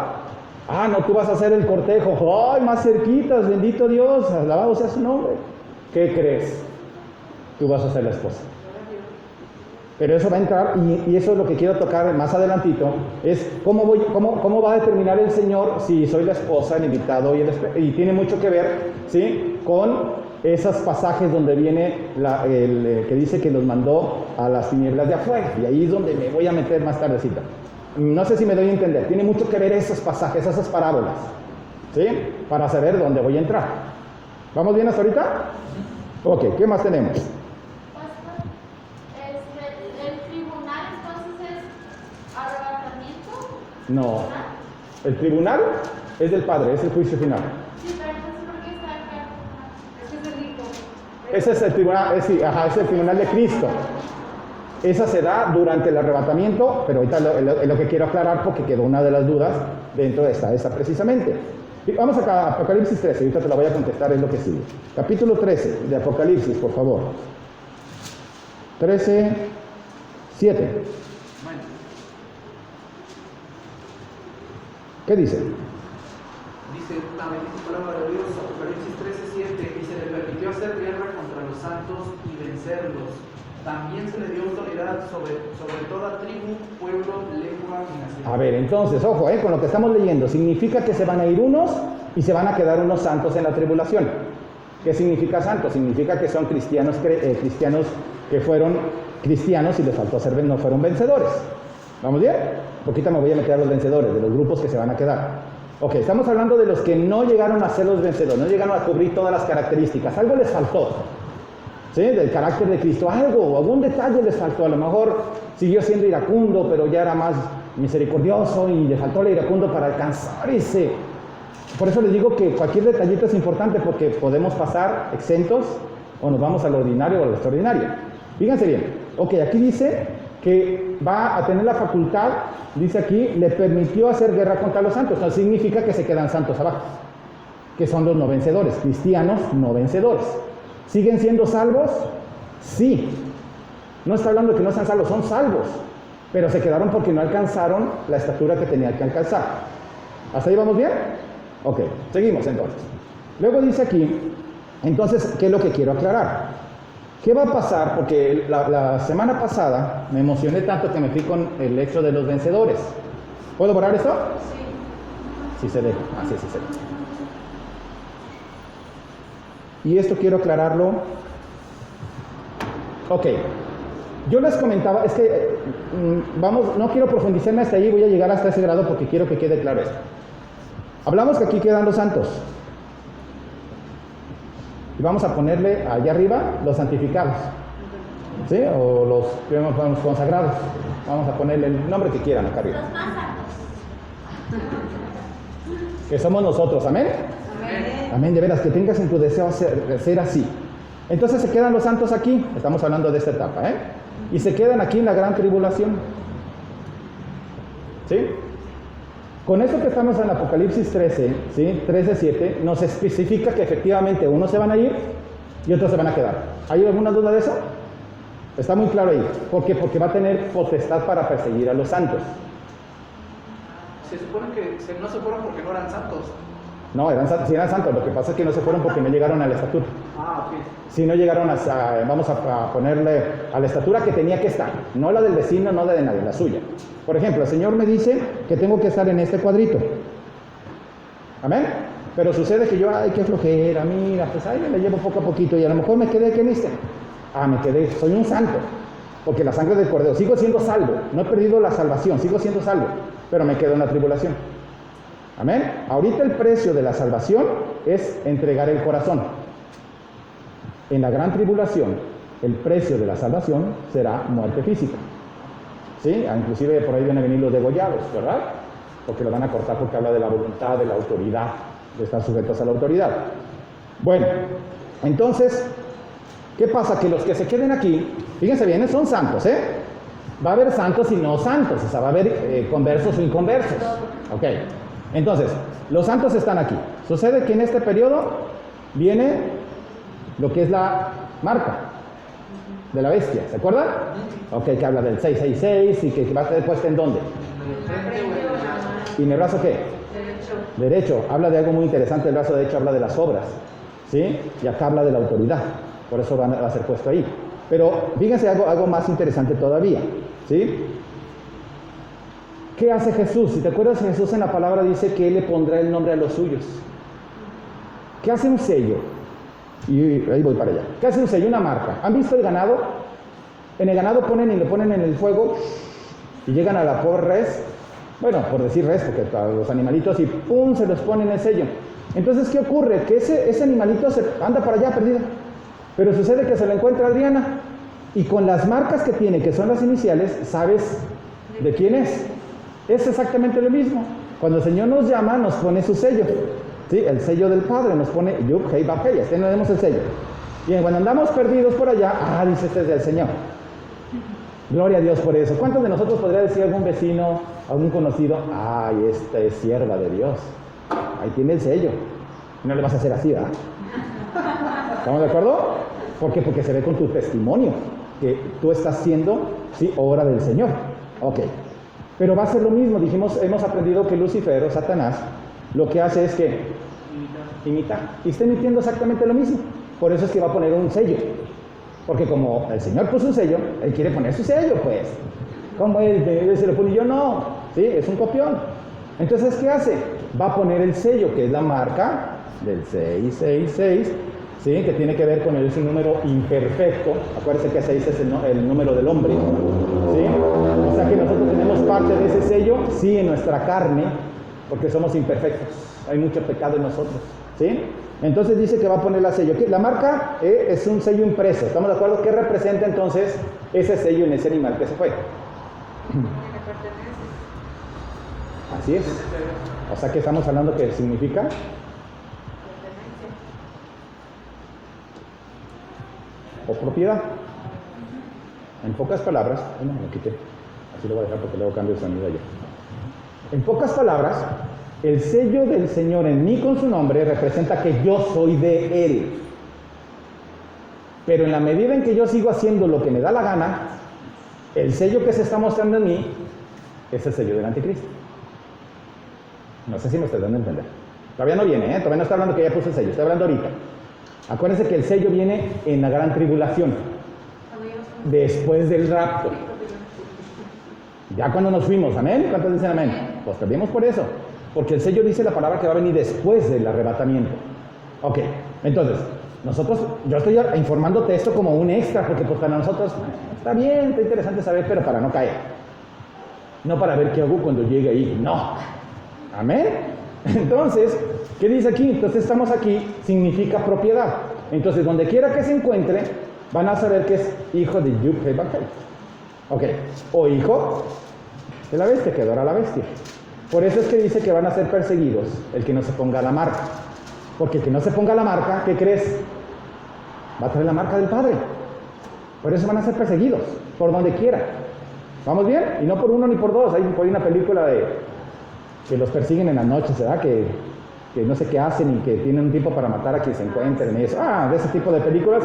S1: No, tú vas a hacer el cortejo, ¡ay, más cerquitas, bendito Dios, alabado sea su nombre! ¿Qué crees? Tú vas a ser la esposa. Pero eso va a entrar, y eso es lo que quiero tocar más adelantito, es cómo va a determinar el Señor si soy la esposa, el invitado, y tiene mucho que ver, ¿sí?, con esos pasajes donde viene que dice que los mandó a las tinieblas de afuera, y ahí es donde me voy a meter más tardecita. No sé si me doy a entender, tiene mucho que ver esos pasajes, esas parábolas, ¿sí?, para saber dónde voy a entrar. ¿Vamos bien hasta ahorita? Ok, ¿qué más tenemos? No, el tribunal es del Padre, es el juicio final.
S2: Sí, pero entonces ¿por qué está acá?
S4: Ese es el Hijo.
S1: Ese es el tribunal, es el tribunal de Cristo. Esa se da durante el arrebatamiento, pero ahorita es lo que quiero aclarar porque quedó una de las dudas dentro de esta precisamente. Y vamos acá a Apocalipsis 13, ahorita te la voy a contestar, es lo que sigue. Capítulo 13 de Apocalipsis, por favor. 13, 7. ¿Qué dice?
S3: Dice la bendita palabra de Dios, Apocalipsis 13:7, y se le permitió hacer guerra contra los santos y vencerlos. También se le dio autoridad sobre toda tribu, pueblo, lengua y nación.
S1: A ver, entonces, ojo, con lo que estamos leyendo, significa que se van a ir unos y se van a quedar unos santos en la tribulación. ¿Qué significa santos? Significa que son cristianos que fueron cristianos y les faltó no fueron vencedores. ¿Vamos bien? Poquita me voy a meter a los vencedores, de los grupos que se van a quedar. Ok, estamos hablando de los que no llegaron a ser los vencedores, no llegaron a cubrir todas las características. Algo les faltó, ¿sí? Del carácter de Cristo, algún detalle les faltó. A lo mejor siguió siendo iracundo, pero ya era más misericordioso y le faltó el iracundo para alcanzar ese. Por eso les digo que cualquier detallito es importante porque podemos pasar exentos o nos vamos al ordinario o al extraordinario. Fíjense bien, ok, aquí dice que va a tener la facultad, dice aquí, le permitió hacer guerra contra los santos. Entonces significa que se quedan santos abajo, que son los no vencedores, cristianos no vencedores. ¿Siguen siendo salvos? Sí. No está hablando de que no sean salvos, son salvos, pero se quedaron porque no alcanzaron la estatura que tenían que alcanzar. ¿Hasta ahí vamos bien? Ok, seguimos entonces. Luego dice aquí, entonces, ¿qué es lo que quiero aclarar? ¿Qué va a pasar? Porque la semana pasada me emocioné tanto que me fui con el hecho de los vencedores. ¿Puedo borrar esto? Sí. Sí se deja. Sí se deja. Y esto quiero aclararlo. Ok. Yo les comentaba, es que no quiero profundizarme hasta ahí, voy a llegar hasta ese grado porque quiero que quede claro esto. Hablamos que aquí quedan los santos. Y vamos a ponerle allá arriba los santificados, ¿sí? O los consagrados. Vamos a ponerle el nombre que quieran acá arriba.
S2: Los más santos.
S1: que somos nosotros, ¿amén?
S4: Amén.
S1: Amén, de veras, que tengas en tu deseo ser así. Entonces se quedan los santos aquí, estamos hablando de esta etapa, ¿eh? Y se quedan aquí en la gran tribulación. ¿Sí? Con esto que estamos en Apocalipsis 13, ¿sí? 13:7, nos especifica que efectivamente unos se van a ir y otros se van a quedar. ¿Hay alguna duda de eso? Está muy claro ahí. ¿Por qué? Porque va a tener potestad para perseguir a los santos.
S3: Se supone que no se fueron porque no eran santos.
S1: No, sí eran santos, lo que pasa es que no se fueron porque no llegaron a la estatura.
S3: Ah, ok.
S1: Si no llegaron vamos a ponerle a la estatura que tenía que estar, no la del vecino, no la de nadie, la suya. Por ejemplo, el Señor me dice que tengo que estar en este cuadrito. ¿Amén? Pero sucede que yo, ay, qué flojera, mira, pues ahí me la llevo poco a poquito y a lo mejor me quedé aquí en este. Me quedé, soy un santo, porque la sangre del Cordero, sigo siendo salvo, no he perdido la salvación, sigo siendo salvo, pero me quedo en la tribulación. Amén. Ahorita el precio de la salvación es entregar el corazón. En la gran tribulación, el precio de la salvación será muerte física. ¿Sí? Inclusive por ahí van a venir los degollados, ¿verdad? Porque lo van a cortar porque habla de la voluntad, de la autoridad, de estar sujetos a la autoridad. Bueno, entonces, ¿qué pasa? Que los que se queden aquí, fíjense bien, son santos, ¿eh? Va a haber santos y no santos, o sea, va a haber conversos o inconversos. Ok. Entonces, los santos están aquí. Sucede que en este periodo viene lo que es la marca de la bestia, ¿se acuerdan? Ok, que habla del 666 y que va a ser puesta en dónde. ¿Y en el brazo qué? Derecho. Habla de algo muy interesante, el brazo derecho habla de las obras, ¿sí? Y acá habla de la autoridad, por eso va a ser puesto ahí. Pero fíjense algo más interesante todavía, ¿sí? ¿Qué hace Jesús? Si te acuerdas, Jesús en la palabra dice que Él le pondrá el nombre a los suyos. ¿Qué hace un sello? Y ahí voy para allá. ¿Qué hace un sello? Una marca. ¿Han visto el ganado? En el ganado ponen y le ponen en el fuego y llegan a la pobre res, bueno, por decir res, porque para los animalitos, y ¡pum! Se los ponen el sello. Entonces, ¿qué ocurre? Que ese animalito se anda para allá perdido. Pero sucede que se lo encuentra Adriana. Y con las marcas que tiene, que son las iniciales, sabes de quién es. Es exactamente lo mismo. Cuando el Señor nos llama, nos pone su sello. ¿Sí? El sello del Padre nos pone Yud, Hei, Vav, Hei. Así nos vemos el sello. Y cuando andamos perdidos por allá, dice, este es del Señor. Gloria a Dios por eso. ¿Cuántos de nosotros podría decir algún vecino, algún conocido? Esta es sierva de Dios. Ahí tiene el sello. No le vas a hacer así, ¿verdad? ¿Estamos de acuerdo? ¿Por qué? Porque se ve con tu testimonio que tú estás siendo, sí, obra del Señor. Ok. Pero va a ser lo mismo. Hemos aprendido que Lucifer o Satanás lo que hace es que imita. Y está emitiendo exactamente lo mismo. Por eso es que va a poner un sello. Porque como el Señor puso un sello, Él quiere poner su sello, pues. ¿Cómo Él se lo pone? Yo no. Sí, es un copión. Entonces, ¿qué hace? Va a poner el sello, que es la marca del 666, ¿sí? Que tiene que ver con ese número imperfecto. Acuérdense que 6 es el número del hombre, ¿sí? O sea que nosotros tenemos parte de ese sello, sí, en nuestra carne, porque somos imperfectos. Hay mucho pecado en nosotros, ¿sí? Entonces dice que va a poner la sello. La marca es un sello impreso. ¿Estamos de acuerdo? ¿Qué representa entonces ese sello en ese animal que se fue? Así es. O sea que estamos hablando que significa o propiedad. En pocas palabras, no lo quité, así lo voy a dejar porque luego cambio el sonido allá. En pocas palabras, el sello del Señor en mí con su nombre representa que yo soy de Él. Pero en la medida en que yo sigo haciendo lo que me da la gana, el sello que se está mostrando en mí es el sello del anticristo. No sé si me estoy dando a entender. Todavía no viene, todavía no está hablando que ya puse el sello, estoy hablando ahorita. Acuérdense que el sello viene en la gran tribulación, después del rapto. Ya cuando nos fuimos, ¿amén? ¿Cuántos dicen amén? Pues perdimos por eso, porque el sello dice la palabra que va a venir después del arrebatamiento. Ok, entonces, yo estoy informándote esto como un extra, porque pues para nosotros está bien, está interesante saber, pero para no caer. No para ver qué hago cuando llegue ahí, no. ¿Amén? Entonces, ¿qué dice aquí? Entonces estamos aquí, significa propiedad. Entonces, donde quiera que se encuentre, van a saber que es hijo de Yud Hei Vav Hei. Ok, o hijo de la bestia, que adora a la bestia. Por eso es que dice que van a ser perseguidos el que no se ponga la marca. Porque el que no se ponga la marca, ¿qué crees? Va a traer la marca del Padre. Por eso van a ser perseguidos, por donde quiera. ¿Vamos bien? Y no por uno ni por dos. Hay por ahí una película de que los persiguen en las noches, ¿verdad? Que no sé qué hacen y que tienen un tiempo para matar a quien se encuentren y eso. De ese tipo de películas,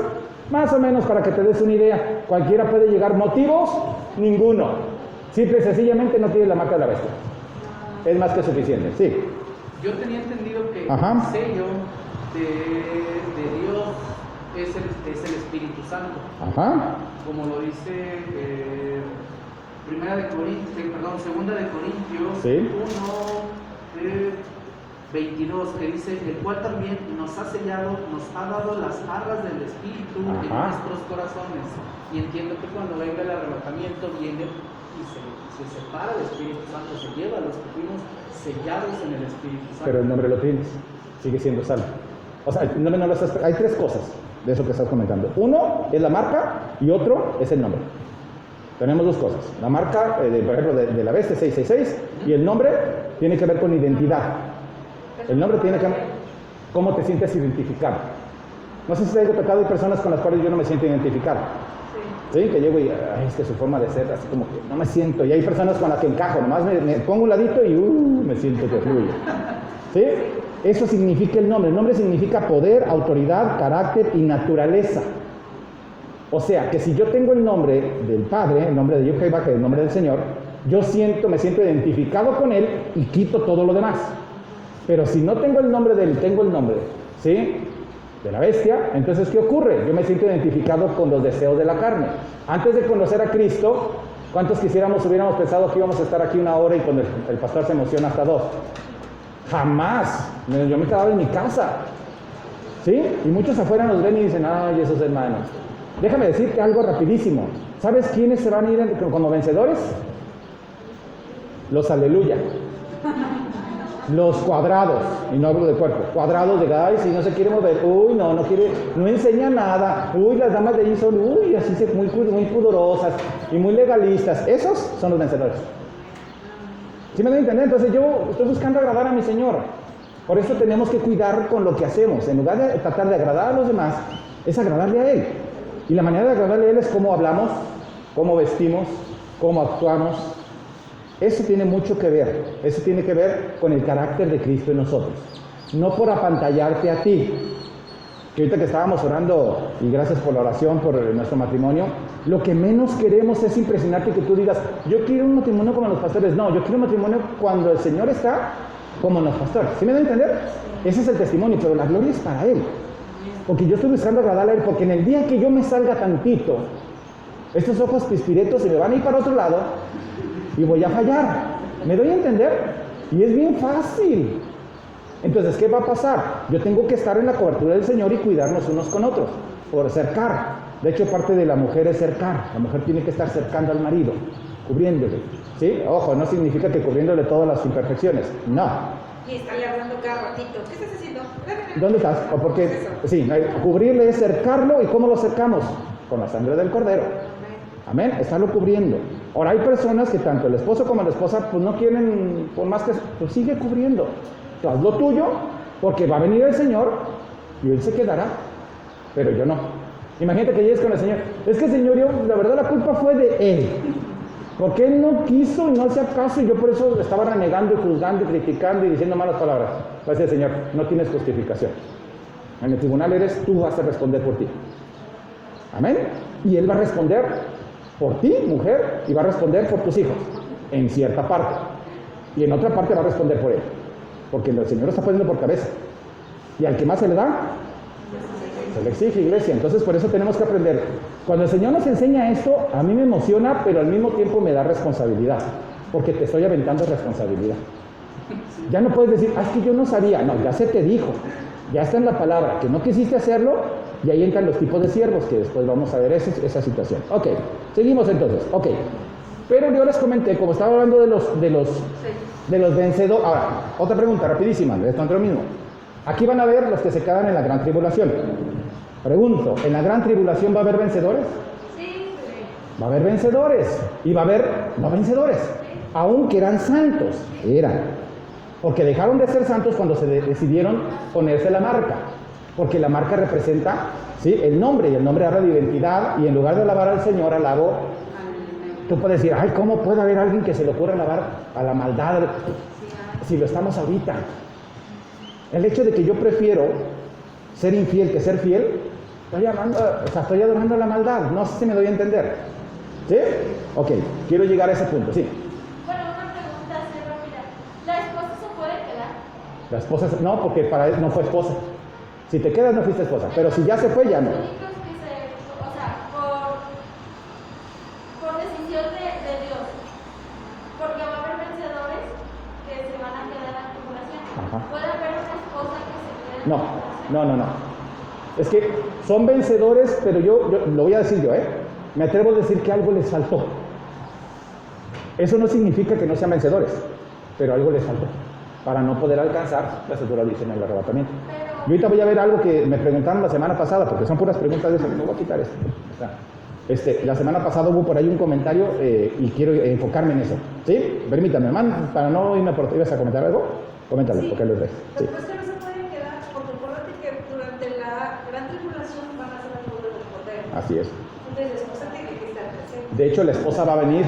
S1: más o menos para que te des una idea. Cualquiera puede llegar. ¿Motivos? Ninguno. Simple y sencillamente no tiene la marca de la bestia. Es más que suficiente, sí.
S3: Yo tenía entendido que
S1: Ajá.
S3: el sello de Dios es el Espíritu Santo.
S1: Ajá.
S3: Como lo dice Segunda de Corintios
S1: Sí.
S3: 1:22, que dice, el cual también nos ha sellado, nos ha dado las arras del Espíritu en
S1: Ajá.
S3: nuestros corazones. Y entiendo que cuando venga el arrebatamiento viene y se separa el Espíritu Santo, se lleva a los que fuimos sellados en el Espíritu Santo.
S1: Pero el nombre lo tienes, sigue siendo salvo. O sea, el nombre no lo estás. Hay tres cosas de eso que estás comentando. Uno es la marca y otro es el nombre. Tenemos dos cosas. La marca, por ejemplo, de la bestia 666, y el nombre tiene que ver con identidad. El nombre tiene que ver cómo te sientes identificado. No sé si te haya tocado, hay personas con las cuales yo no me siento identificado. ¿Sí? Que llego y es que su forma de ser, así como que no me siento. Y hay personas con las que encajo, nomás me pongo un ladito y me siento que fluye. ¿Sí? Eso significa el nombre. El nombre significa poder, autoridad, carácter y naturaleza. O sea, que si yo tengo el nombre del Padre, el nombre de Yahweh, el nombre del Señor, me siento identificado con Él y quito todo lo demás. Pero si no tengo el nombre de Él, tengo el nombre, ¿sí?, de la bestia, entonces ¿qué ocurre? Yo me siento identificado con los deseos de la carne. Antes de conocer a Cristo, ¿cuántos hubiéramos pensado que íbamos a estar aquí 1 hora y cuando el pastor se emociona hasta 2? Jamás. Yo me quedaba en mi casa, ¿sí? Y muchos afuera nos ven y dicen, ay, esos hermanos. Déjame decirte algo rapidísimo. ¿Sabes quiénes se van a ir como vencedores? Los aleluya. Los cuadrados, y no hablo de cuerpo, cuadrados de ay, si no se quiere mover, uy, no quiere, no enseña nada, uy, las damas de allí son, uy, así muy pudorosas y muy legalistas. Esos son los vencedores. ¿Sí me doy a entender? Entonces yo estoy buscando agradar a mi Señor. Por eso tenemos que cuidar con lo que hacemos. En lugar de tratar de agradar a los demás, es agradarle a Él. Y la manera de agradarle a Él es cómo hablamos, cómo vestimos, cómo actuamos. Eso tiene mucho que ver. Eso tiene que ver con el carácter de Cristo en nosotros. No por apantallarte a ti. Que ahorita que estábamos orando, y gracias por la oración, por nuestro matrimonio, lo que menos queremos es impresionarte, que tú digas, yo quiero un matrimonio como los pastores. No, yo quiero un matrimonio cuando el Señor está como los pastores. ¿Sí me da a entender? Ese es el testimonio, pero la gloria es para Él. Porque yo estoy buscando agradarle a Él, porque en el día que yo me salga tantito, estos ojos pispiretos se me van a ir para otro lado y voy a fallar. ¿Me doy a entender? Y es bien fácil. Entonces, ¿qué va a pasar? Yo tengo que estar en la cobertura del Señor y cuidarnos unos con otros, por cercar. De hecho, parte de la mujer es cercar. La mujer tiene que estar cercando al marido, cubriéndole. ¿Sí? Ojo, no significa que cubriéndole todas las imperfecciones. No.
S4: Y estarle hablando cada ratito. ¿Qué estás haciendo?
S1: ¿Dónde estás? ¿O por qué? Sí, cubrirle es cercarlo. ¿Y cómo lo cercamos? Con la sangre del cordero. Amén, estarlo cubriendo. Ahora hay personas que tanto el esposo como la esposa pues no quieren, por más que pues sigue cubriendo. Tú haz lo tuyo, porque va a venir el Señor y Él se quedará, pero yo no. Imagínate que llegues con el Señor. Es que el Señor, la verdad la culpa fue de Él, porque Él no quiso y no hacía caso, y yo por eso estaba renegando y juzgando y criticando y diciendo malas palabras. Va a decir el Señor, no tienes justificación. En el tribunal tú vas a responder por ti. Amén. Y Él va a responder por ti, mujer, y va a responder por tus hijos, en cierta parte. Y en otra parte va a responder por Él. Porque el Señor lo está poniendo por cabeza. Y al que más se le da, se le exige, iglesia. Entonces por eso tenemos que aprender. Cuando el Señor nos enseña esto, a mí me emociona, pero al mismo tiempo me da responsabilidad. Porque te estoy aventando responsabilidad. Ya no puedes decir, es que yo no sabía. No, ya se te dijo. Ya está en la palabra. Que no quisiste hacerlo, y ahí entran los tipos de siervos, que después vamos a ver esa situación. Ok, seguimos entonces. Ok. Pero yo les comenté, como estaba hablando de los vencedores. Ahora, otra pregunta rapidísima, esto es lo mismo. Aquí van a ver los que se quedan en la gran tribulación. Pregunto, ¿en la gran tribulación va a haber vencedores?
S2: Sí.
S1: Va a haber vencedores y va a haber no vencedores, aunque eran santos, porque dejaron de ser santos cuando se decidieron ponerse la marca, porque la marca representa, ¿sí?, el nombre, y el nombre habla de identidad, y en lugar de alabar al Señor, alabo. Tú puedes decir, ay, ¿cómo puede haber alguien que se le ocurra alabar a la maldad si lo estamos ahorita? El hecho de que yo prefiero ser infiel que ser fiel, estoy adorando a la maldad. No sé si me doy a entender. ¿Sí? Ok, quiero llegar a ese punto, sí.
S2: Bueno, una pregunta así rápida. ¿La esposa se puede quedar?
S1: La esposa, no, porque para él no fue esposa. Si te quedas no fuiste esposa, pero si ya se fue, ya no.
S2: Los únicos que o sea, por decisión de Dios, porque va a haber vencedores que se van a quedar en la tribulación.
S1: Ajá.
S2: ¿Puede haber una esposa que se quede en la
S1: No.
S2: tribulación?
S1: Es que son vencedores, pero yo lo voy a decir yo, me atrevo a decir que algo les faltó. Eso no significa que no sean vencedores, pero algo les faltó para no poder alcanzar la estatura en el arrebatamiento. Yo ahorita voy a ver algo que me preguntaron la semana pasada, porque son puras preguntas de eso. Me voy a quitar esto. La semana pasada hubo por ahí un comentario y quiero enfocarme en eso. ¿Sí? Permítame, hermano, para no irme por... ¿Ibas a comentar algo? Coméntalo,
S4: Sí.
S1: porque lo ves.
S4: Los
S1: Sí.
S4: que no se pueden quedar, porque acuérdate que durante la gran tribulación van a ser las bodas del Cordero.
S1: Así es.
S4: Entonces la esposa tiene que estar presente.
S1: De hecho, la esposa va a venir.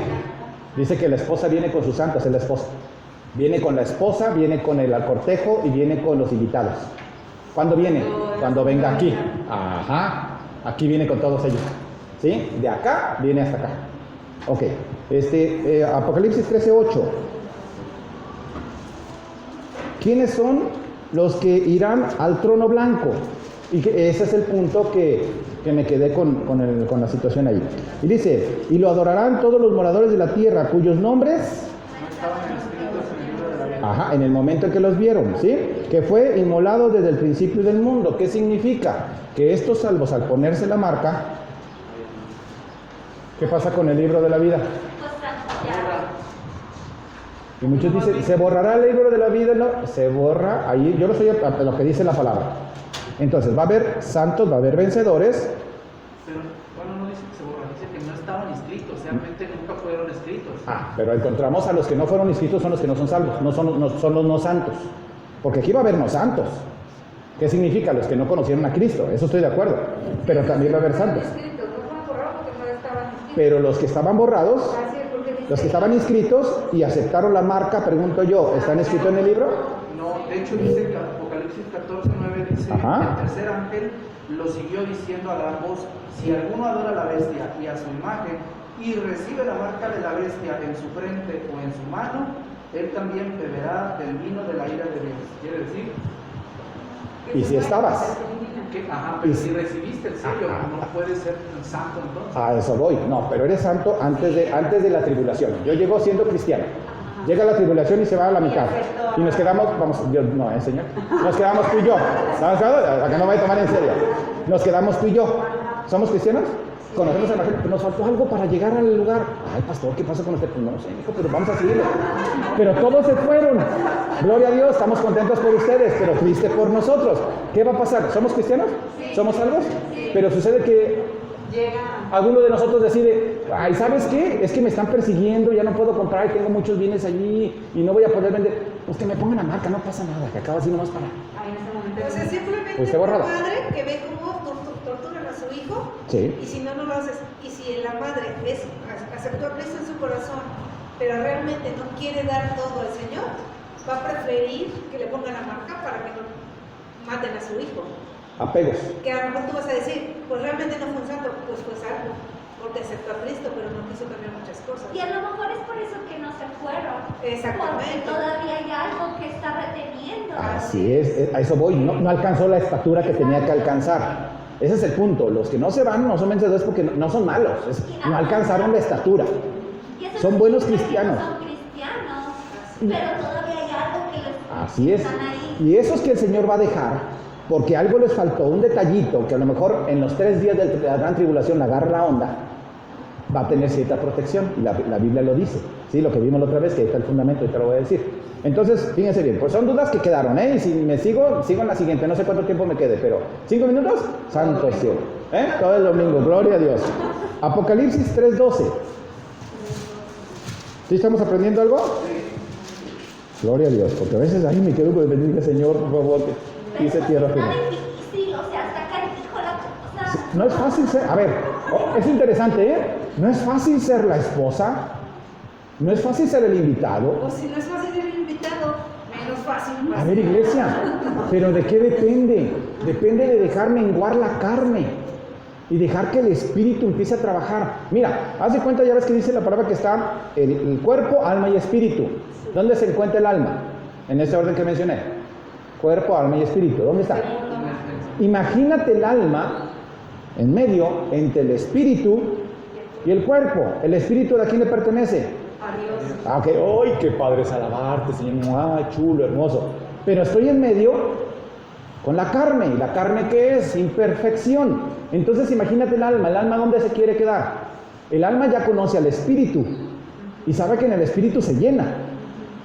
S1: Dice que la esposa viene con sus santos, es la esposa. Viene con la esposa, viene con el cortejo y viene con los invitados. ¿Cuándo viene? Cuando venga aquí. Ajá. Aquí viene con todos ellos. ¿Sí? De acá viene hasta acá. Ok. Apocalipsis 13:8. ¿Quiénes son los que irán al trono blanco? Y que ese es el punto que me quedé con la situación ahí. Y dice, y lo adorarán todos los moradores de la tierra, cuyos nombres...
S3: No estaban escritos en el libro de la vida.
S1: Ajá, en el momento en que los vieron, ¿sí? Que fue inmolado desde el principio del mundo. ¿Qué significa? Que estos salvos, al ponerse la marca, ¿qué pasa con el libro de la vida?
S2: Pues ya.
S1: Y muchos dicen, ¿se borrará el libro de la vida? No, se borra ahí. Yo lo estoy a lo que dice la palabra. Entonces, va a haber santos, va a haber vencedores.
S3: Pero, bueno, no dice que se borran, dice que no estaban inscritos, realmente nunca fueron escritos.
S1: Pero encontramos a los que no fueron inscritos son los que no son salvos, son los no santos. Porque aquí va a haber no santos. ¿Qué significa? Los que no conocieron a Cristo, eso estoy de acuerdo. Pero también va a haber santos.
S4: No fueron borrados porque no estaban inscritos.
S1: Pero los que estaban borrados,
S4: Así es, porque dice
S1: los que estaban inscritos y aceptaron la marca, pregunto yo, ¿están escritos en el libro?
S3: No, de hecho dice que Apocalipsis 14:9 dice,
S1: Ajá.
S3: el tercer ángel lo siguió diciendo a la voz, si alguno adora a la bestia y a su imagen y recibe la marca de la bestia en su frente o en su mano, él también beberá del vino de la ira de Dios. Quiere decir
S1: Y si estabas,
S3: que, pero
S1: Y
S3: si recibiste el sello,
S1: Ajá.
S3: no puedes ser santo entonces.
S1: a eso voy. No, pero eres santo antes de la tribulación. Yo llego siendo cristiano. Llega la tribulación y se va a la mitad. Y nos quedamos, Señor. Nos quedamos tú y yo. ¿Sabes? Acá no me voy a tomar en serio. Nos quedamos tú y yo. ¿Somos cristianos? Conocemos a la gente. Nos faltó algo para llegar al lugar. Ay, pastor, ¿qué pasa con usted? Pues no sé, hijo, pero vamos a seguirlo. Pero todos se fueron. Gloria a Dios, estamos contentos por ustedes, pero triste por nosotros. ¿Qué va a pasar? ¿Somos cristianos? ¿Somos salvos? Pero sucede que alguno de nosotros decide, ay, ¿sabes qué? Es que me están persiguiendo, ya no puedo comprar y tengo muchos bienes allí y no voy a poder vender. Pues que me pongan la marca, no pasa nada, que acaba así nomás para...
S4: O sea, simplemente
S1: Pues está
S4: una
S1: borrado.
S4: madre que ve cómo torturan a su hijo,
S1: Sí.
S4: y si no lo haces, y si la madre aceptó a Cristo en su corazón, pero realmente no quiere dar todo al Señor, va a preferir que le pongan la marca para que no maten a su hijo.
S1: Apegos.
S4: Que a lo mejor tú vas a decir, pues realmente no fue un santo, pues fue salvo, porque aceptó a Cristo, pero no quiso cambiar muchas cosas.
S2: Y a lo mejor es por eso que no se fueron.
S4: Exactamente.
S2: Porque todavía hay algo que está reteniendo.
S1: Así es, a eso voy. No alcanzó la estatura que tenía que alcanzar. Ese es el punto. Los que no se van no son vencedores porque no son malos. No alcanzaron la estatura.
S2: Y eso
S1: Son
S2: no
S1: buenos
S2: significa que
S1: cristianos.
S2: no son cristianos, pero todavía hay algo que les
S1: Así es.
S2: están ahí.
S1: Y esos que el Señor va a dejar, porque algo les faltó, un detallito, que a lo mejor en los 3 días de la gran tribulación le agarra la onda, va a tener cierta protección. Y la Biblia lo dice. ¿Sí? Lo que vimos la otra vez, que ahí está el fundamento, y te lo voy a decir. Entonces, fíjense bien, pues son dudas que quedaron, ¿eh? Y si me sigo en la siguiente, no sé cuánto tiempo me quede, pero 5 minutos, santo cielo. Todo el domingo, gloria a Dios. Apocalipsis 3:12. ¿Sí estamos aprendiendo algo? Gloria a Dios, porque a veces ahí me quedo con el bendiga Señor, por favor, que hice tierra firme.
S2: difícil, o sea, hasta acá dijo la cosa.
S1: No es fácil ser, a ver, es interesante, ¿eh? No es fácil ser la esposa, no es fácil ser el invitado.
S4: O si no es fácil ser el invitado, menos fácil.
S1: A ver, iglesia, pero ¿de qué depende? Depende de dejar menguar la carne y dejar que el espíritu empiece a trabajar. Mira, haz de cuenta, ya ves que dice la palabra que está el cuerpo, alma y espíritu. ¿Dónde se encuentra el alma? En este orden que mencioné. Cuerpo, alma y espíritu. ¿Dónde está? Imagínate el alma en medio entre el espíritu y el cuerpo. ¿El espíritu de quién le pertenece?
S4: A Dios.
S1: Ah, ok. ¡Ay, qué padre es alabarte, Señor! ¡Ah, chulo, hermoso! Pero estoy en medio con la carne. ¿Y la carne qué es? Imperfección. Entonces imagínate el alma. ¿El alma dónde se quiere quedar? El alma ya conoce al espíritu y sabe que en el espíritu se llena.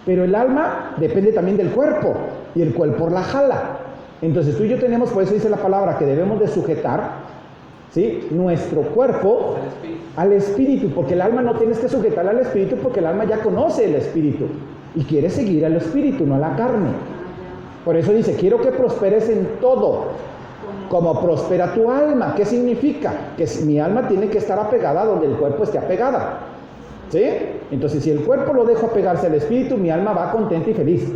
S1: Pero el alma depende también del cuerpo y el cuerpo la jala. Entonces tú y yo tenemos, por eso dice la palabra, que debemos de sujetar, ¿sí?, nuestro cuerpo al espíritu, porque el alma no tienes que sujetar al espíritu, porque el alma ya conoce el espíritu y quiere seguir al espíritu, no a la carne. Por eso dice, quiero que prosperes en todo, como prospera tu alma. ¿Qué significa? Que mi alma tiene que estar apegada donde el cuerpo esté apegada, ¿sí? Entonces, si el cuerpo lo dejo apegarse al espíritu, mi alma va contenta y feliz.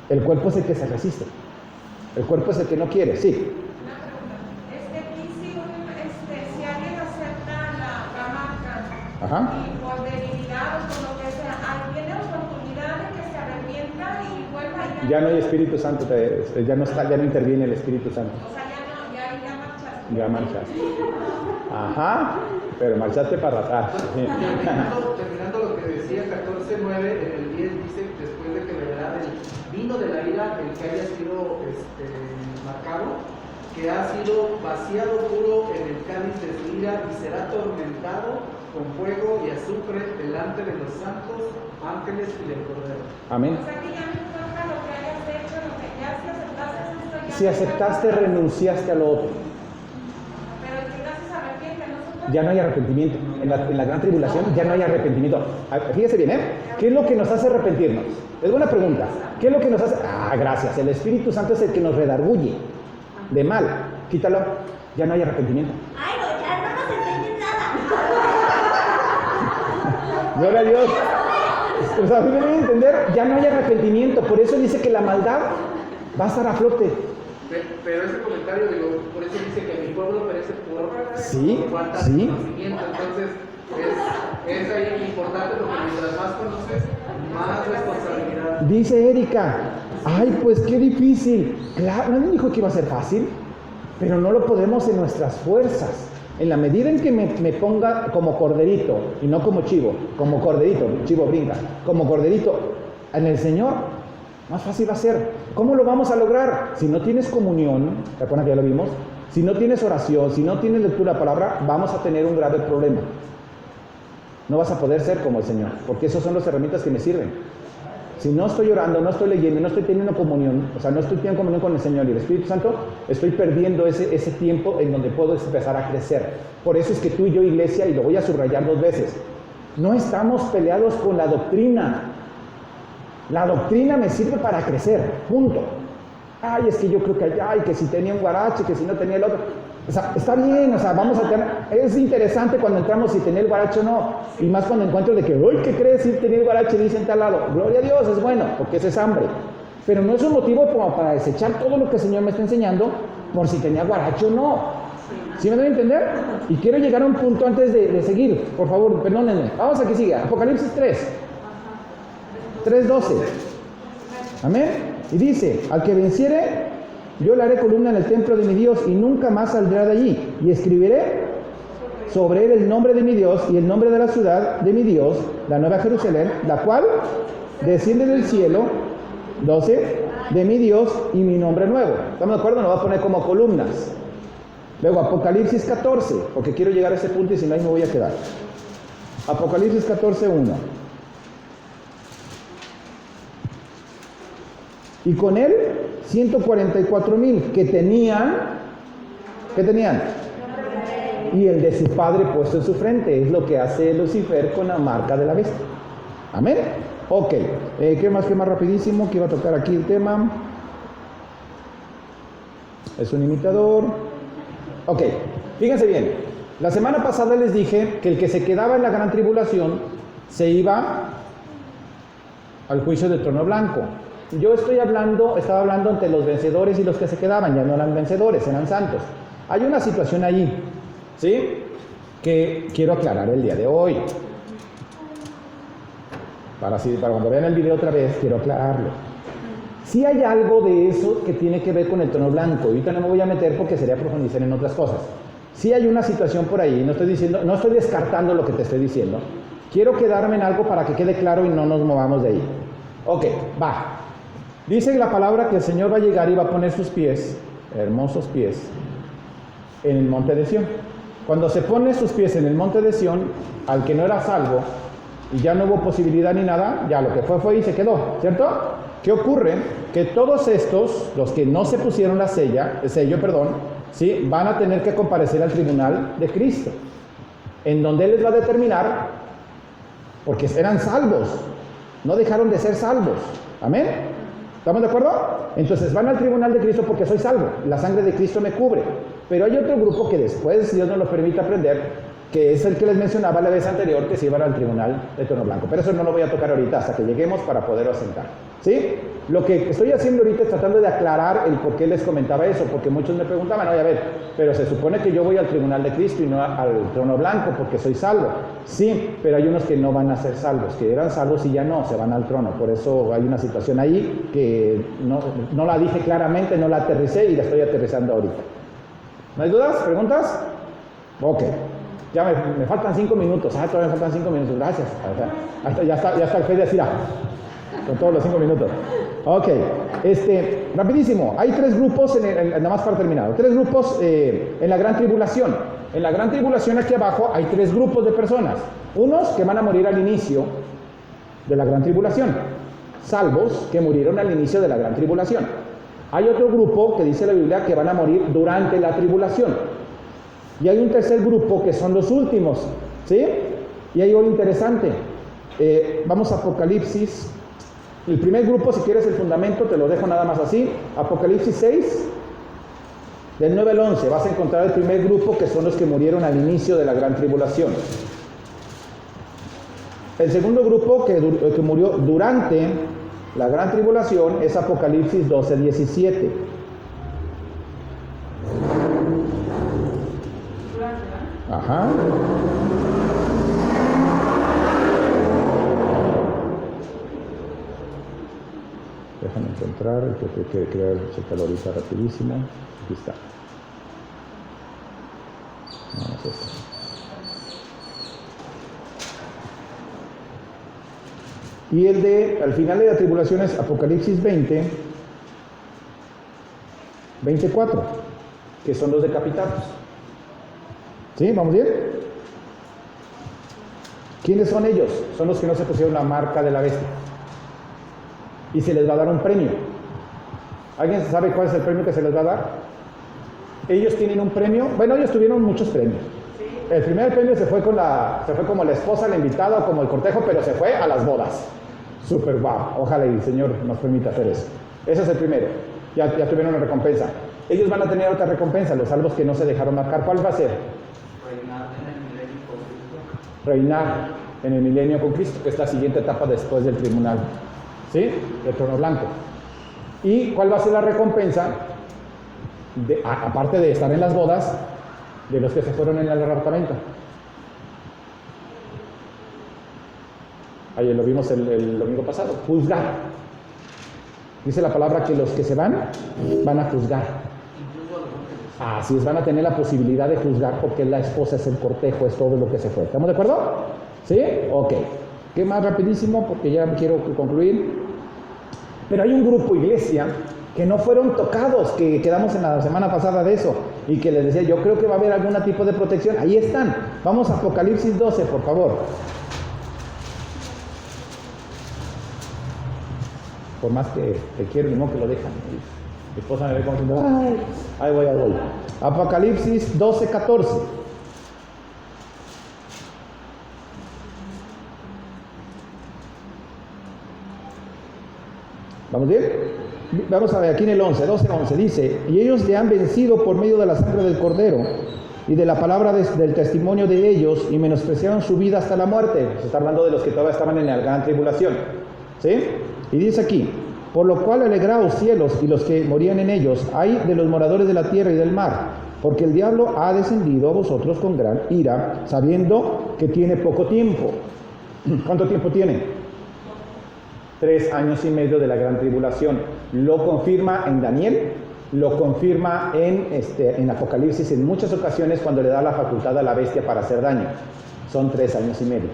S1: El cuerpo es el que se resiste. El cuerpo es el que no quiere, sí.
S5: Una pregunta. Aquí si alguien acepta la marca
S1: Ajá.
S5: y por debilidad o por lo que sea, tiene oportunidad de que se arrepienta y vuelva y
S1: Ya no hay Espíritu Santo, ya no interviene el Espíritu Santo.
S5: O sea, ya marchaste.
S1: Ya marchaste. Ajá, pero marchaste para atrás.
S3: Terminando lo que decía 14:9, en el 10 dice, después de que beberá del vino de la ira, el que haya sido marcado, que ha sido vaciado puro en el cáliz de su ira y será atormentado con fuego y azufre delante de los santos ángeles y del Cordero.
S1: Amén.
S5: O sea, que ya no importa lo que hayas hecho, lo que ya si aceptaste esto, ya
S1: Si aceptaste, renunciaste a lo otro.
S5: Pero el que casi se arrepiente, no se puede.
S1: Ya no hay arrepentimiento. En la gran tribulación ya no hay arrepentimiento. Fíjese bien, ¿eh? ¿Qué es lo que nos hace arrepentirnos? Es buena pregunta. ¿Qué es lo que nos hace? Ah, gracias. El Espíritu Santo es el que nos redarguye de mal. Quítalo. Ya no hay arrepentimiento.
S2: Ay, no, ya no nos enseñes nada.
S1: Gloria a Dios. O sea, ¿sí me deben entender? Ya no hay arrepentimiento. Por eso dice que la maldad va a estar a flote.
S3: Pero ese comentario, por eso dice que mi pueblo perece por falta
S1: sí.
S3: de conocimiento. Entonces, es ahí importante porque mientras más conoces, más responsabilidad.
S1: Dice Erika, ay, pues qué difícil. Claro, nadie dijo que iba a ser fácil, pero no lo podemos en nuestras fuerzas. En la medida en que me ponga como corderito, y no como chivo, como corderito, chivo brinca, como corderito en el Señor, más fácil va a ser. ¿Cómo lo vamos a lograr? Si no tienes comunión, ¿te acuerdas que ya lo vimos? Si no tienes oración, si no tienes lectura de la palabra, vamos a tener un grave problema. No vas a poder ser como el Señor, porque esas son las herramientas que me sirven. Si no estoy orando, no estoy leyendo, no estoy teniendo comunión, o sea, no estoy teniendo comunión con el Señor y el Espíritu Santo, estoy perdiendo ese tiempo en donde puedo empezar a crecer. Por eso es que tú y yo, iglesia, y lo voy a subrayar 2 veces, no estamos peleados con la doctrina. La doctrina me sirve para crecer, punto. Ay, es que yo creo que ay, que si tenía un guarache, que si no tenía el otro. O sea, está bien, o sea, vamos a tener... Es interesante cuando entramos si tenía el guarache o no. Y más cuando encuentro de que, uy, ¿qué crees? Si tenía el guarache, dice en tal lado. Gloria a Dios, es bueno, porque ese es hambre. Pero no es un motivo como para desechar todo lo que el Señor me está enseñando por si tenía guarache o no. ¿Sí me deben entender? Y quiero llegar a un punto antes de seguir. Por favor, perdónenme. Vamos a que siga. Apocalipsis 3. 3:12. Amén. Y dice, al que venciere, yo le haré columna en el templo de mi Dios y nunca más saldrá de allí. Y escribiré sobre él el nombre de mi Dios y el nombre de la ciudad de mi Dios, la nueva Jerusalén, la cual desciende del cielo, 12, de mi Dios y mi nombre nuevo. ¿Estamos de acuerdo? Nos va a poner como columnas. Luego Apocalipsis 14, porque quiero llegar a ese punto y si no ahí me voy a quedar. Apocalipsis 14:1. Y con él 144,000 que tenían, ¿qué tenían? y el de su padre puesto en su frente. Es lo que hace Lucifer con la marca de la bestia. Amén. Ok. ¿Qué más rapidísimo? Que iba a tocar aquí el tema. Es un imitador. Ok. Fíjense bien. La semana pasada les dije que el que se quedaba en la gran tribulación se iba al juicio del trono blanco. Yo estaba hablando entre los vencedores y los que se quedaban. Ya no eran vencedores, eran santos. Hay una situación ahí, ¿sí?, que quiero aclarar el día de hoy. Para cuando vean el video otra vez, quiero aclararlo. Sí hay algo de eso que tiene que ver con el trono blanco. Ahorita no me voy a meter porque sería profundizar en otras cosas. Sí hay una situación por ahí, no estoy descartando lo que te estoy diciendo. Quiero quedarme en algo para que quede claro y no nos movamos de ahí. Ok, va. Dice la palabra que el Señor va a llegar y va a poner sus pies, hermosos pies, en el monte de Sión. Cuando se pone sus pies en el monte de Sión, al que no era salvo, y ya no hubo posibilidad ni nada, ya lo que fue y se quedó, ¿cierto? ¿Qué ocurre? Que todos estos, los que no se pusieron el sello, ¿sí?, van a tener que comparecer al tribunal de Cristo, en donde Él les va a determinar, porque eran salvos, no dejaron de ser salvos. ¿Amén? ¿Estamos de acuerdo? Entonces van al tribunal de Cristo porque soy salvo, la sangre de Cristo me cubre. Pero hay otro grupo que después, si Dios nos lo permite aprender, que es el que les mencionaba la vez anterior, que se iban al tribunal de trono blanco. Pero eso no lo voy a tocar ahorita, hasta que lleguemos para poderlo asentar. ¿Sí? Lo que estoy haciendo ahorita es tratando de aclarar el por qué les comentaba eso, porque muchos me preguntaban, oye, a ver, pero se supone que yo voy al tribunal de Cristo y no al trono blanco porque soy salvo. Sí, pero hay unos que no van a ser salvos, que eran salvos y ya no, se van al trono. Por eso hay una situación ahí que no la dije claramente, no la aterricé y la estoy aterrizando ahorita. ¿No hay dudas? ¿Preguntas? Ok. Ya me faltan 5 minutos. Todavía me faltan 5 minutos. Gracias. Ya está el fe de Sira. Con todos los 5 minutos. Ok. Rapidísimo. Hay 3 grupos, nada más para terminar. 3 grupos en la gran tribulación. En la gran tribulación aquí abajo hay 3 grupos de personas. Unos que van a morir al inicio de la gran tribulación. Salvos que murieron al inicio de la gran tribulación. Hay otro grupo que dice la Biblia que van a morir durante la tribulación. Y hay un tercer grupo que son los últimos, ¿sí? Y hay algo interesante. Vamos a Apocalipsis. El primer grupo, si quieres el fundamento, te lo dejo nada más así. Apocalipsis 6, del 9 al 11. Vas a encontrar el primer grupo que son los que murieron al inicio de la gran tribulación. El segundo grupo que murió durante la gran tribulación es Apocalipsis 12, 17. Ajá. Déjame encontrar el que quiero checarlo ahorita rapidísimo. Aquí está. Vamos a esto. Y al final de la tribulación es Apocalipsis 20, 24, que son los decapitados. ¿Sí? ¿Vamos bien? ¿Quiénes son ellos? Son los que no se pusieron la marca de la bestia. Y se les va a dar un premio. ¿Alguien sabe cuál es el premio que se les va a dar? Ellos tienen un premio. Bueno, ellos tuvieron muchos premios. El primer premio se fue como la esposa, la invitada o como el cortejo, pero se fue a las bodas. Súper guau. Ojalá y el Señor nos permita hacer eso. Ese es el primero. Ya tuvieron una recompensa. Ellos van a tener otra recompensa, los salvos que no se dejaron marcar. ¿Cuál va a ser? Reinar en el milenio con Cristo, que es la siguiente etapa después del tribunal, ¿sí? El trono blanco. ¿Y cuál va a ser la recompensa? Aparte de estar en las bodas, de los que se fueron en el arrebatamiento. Ayer lo vimos el domingo pasado. Juzgar. Dice la palabra que los que se van a juzgar. Así es, van a tener la posibilidad de juzgar porque la esposa, es el cortejo, es todo lo que se fue. ¿Estamos de acuerdo? ¿Sí? Ok. ¿Qué más rapidísimo? Porque ya quiero concluir. Pero hay un grupo, iglesia, que no fueron tocados, que quedamos en la semana pasada de eso, y que les decía, yo creo que va a haber algún tipo de protección. Ahí están. Vamos a Apocalipsis 12, por favor. Por más que te quiero, ni modo que lo dejan. Mi esposa me ve como diciendo, ay, ahí voy. Apocalipsis 12, 14. ¿Vamos bien? Vamos a ver, aquí en el 12:11 dice, y ellos le han vencido por medio de la sangre del Cordero y de la palabra del testimonio de ellos, y menospreciaron su vida hasta la muerte. Se está hablando de los que todavía estaban en la gran tribulación. ¿Sí? Y dice aquí, por lo cual alegraos cielos y los que morían en ellos, ay de los moradores de la tierra y del mar, porque el diablo ha descendido a vosotros con gran ira, sabiendo que tiene poco tiempo. ¿Cuánto tiempo tiene? 3 años y medio de la gran tribulación. Lo confirma en Daniel, lo confirma en Apocalipsis en muchas ocasiones cuando le da la facultad a la bestia para hacer daño. Son 3 años y medio.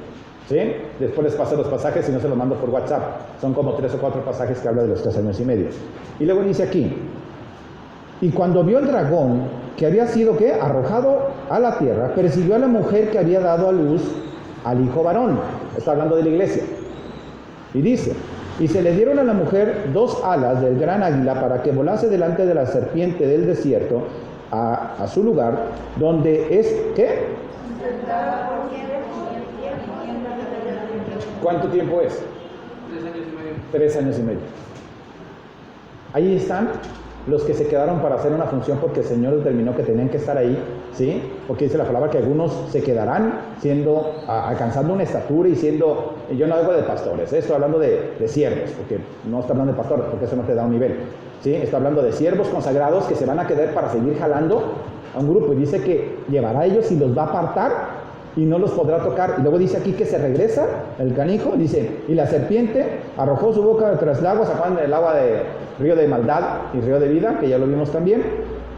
S1: ¿Sí? Después les paso los pasajes y no se los mando por WhatsApp. Son como 3 o 4 pasajes que habla de los 3 años y medio. Y luego dice aquí, y cuando vio el dragón que había sido ¿qué? Arrojado a la tierra, persiguió a la mujer que había dado a luz al hijo varón. Está hablando de la iglesia. Y dice, y se le dieron a la mujer 2 alas del gran águila para que volase delante de la serpiente del desierto a su lugar, donde es, ¿qué? ¿Cuánto tiempo es?
S3: 3 años y medio.
S1: 3 años y medio. Ahí están los que se quedaron para hacer una función porque el Señor determinó que tenían que estar ahí, ¿sí? Porque dice la palabra que algunos se quedarán alcanzando una estatura y siendo, yo no hablo de pastores, estoy hablando de siervos, porque no está hablando de pastores, porque eso no te da un nivel, ¿sí? Está hablando de siervos consagrados que se van a quedar para seguir jalando a un grupo, y dice que llevará a ellos y los va a apartar y no los podrá tocar. Y luego dice aquí que se regresa el canijo, dice, y la serpiente arrojó su boca tras el agua, sacando el agua de río de maldad y río de vida, que ya lo vimos también.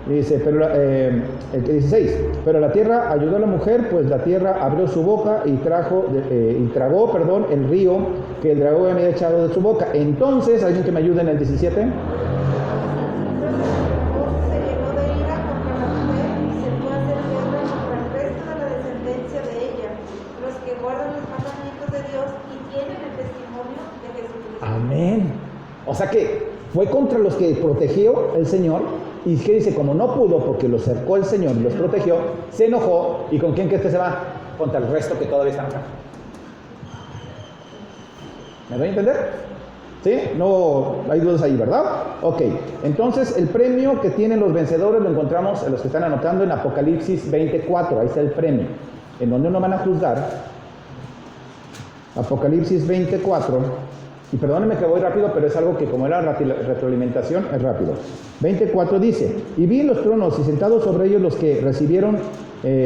S1: Y dice, pero el 16, pero la tierra ayudó a la mujer, pues la tierra abrió su boca y tragó el río que el dragón había echado de su boca. Entonces, ¿alguien que me ayude en el 17? Amén. O sea que fue contra los que protegió el Señor, y que dice, como no pudo porque los cercó el Señor y los protegió, se enojó. ¿Y con quién que se va? Contra el resto que todavía están acá. ¿Me doy a entender? ¿Sí? No hay dudas ahí, ¿verdad? Ok. Entonces el premio que tienen los vencedores lo encontramos, en los que están anotando, en Apocalipsis 24. Ahí está el premio, en donde no van a juzgar. Apocalipsis 24. Y perdónenme que voy rápido, pero es algo que como era retroalimentación, es rápido. 24 dice, y vi los tronos y sentados sobre ellos los que recibieron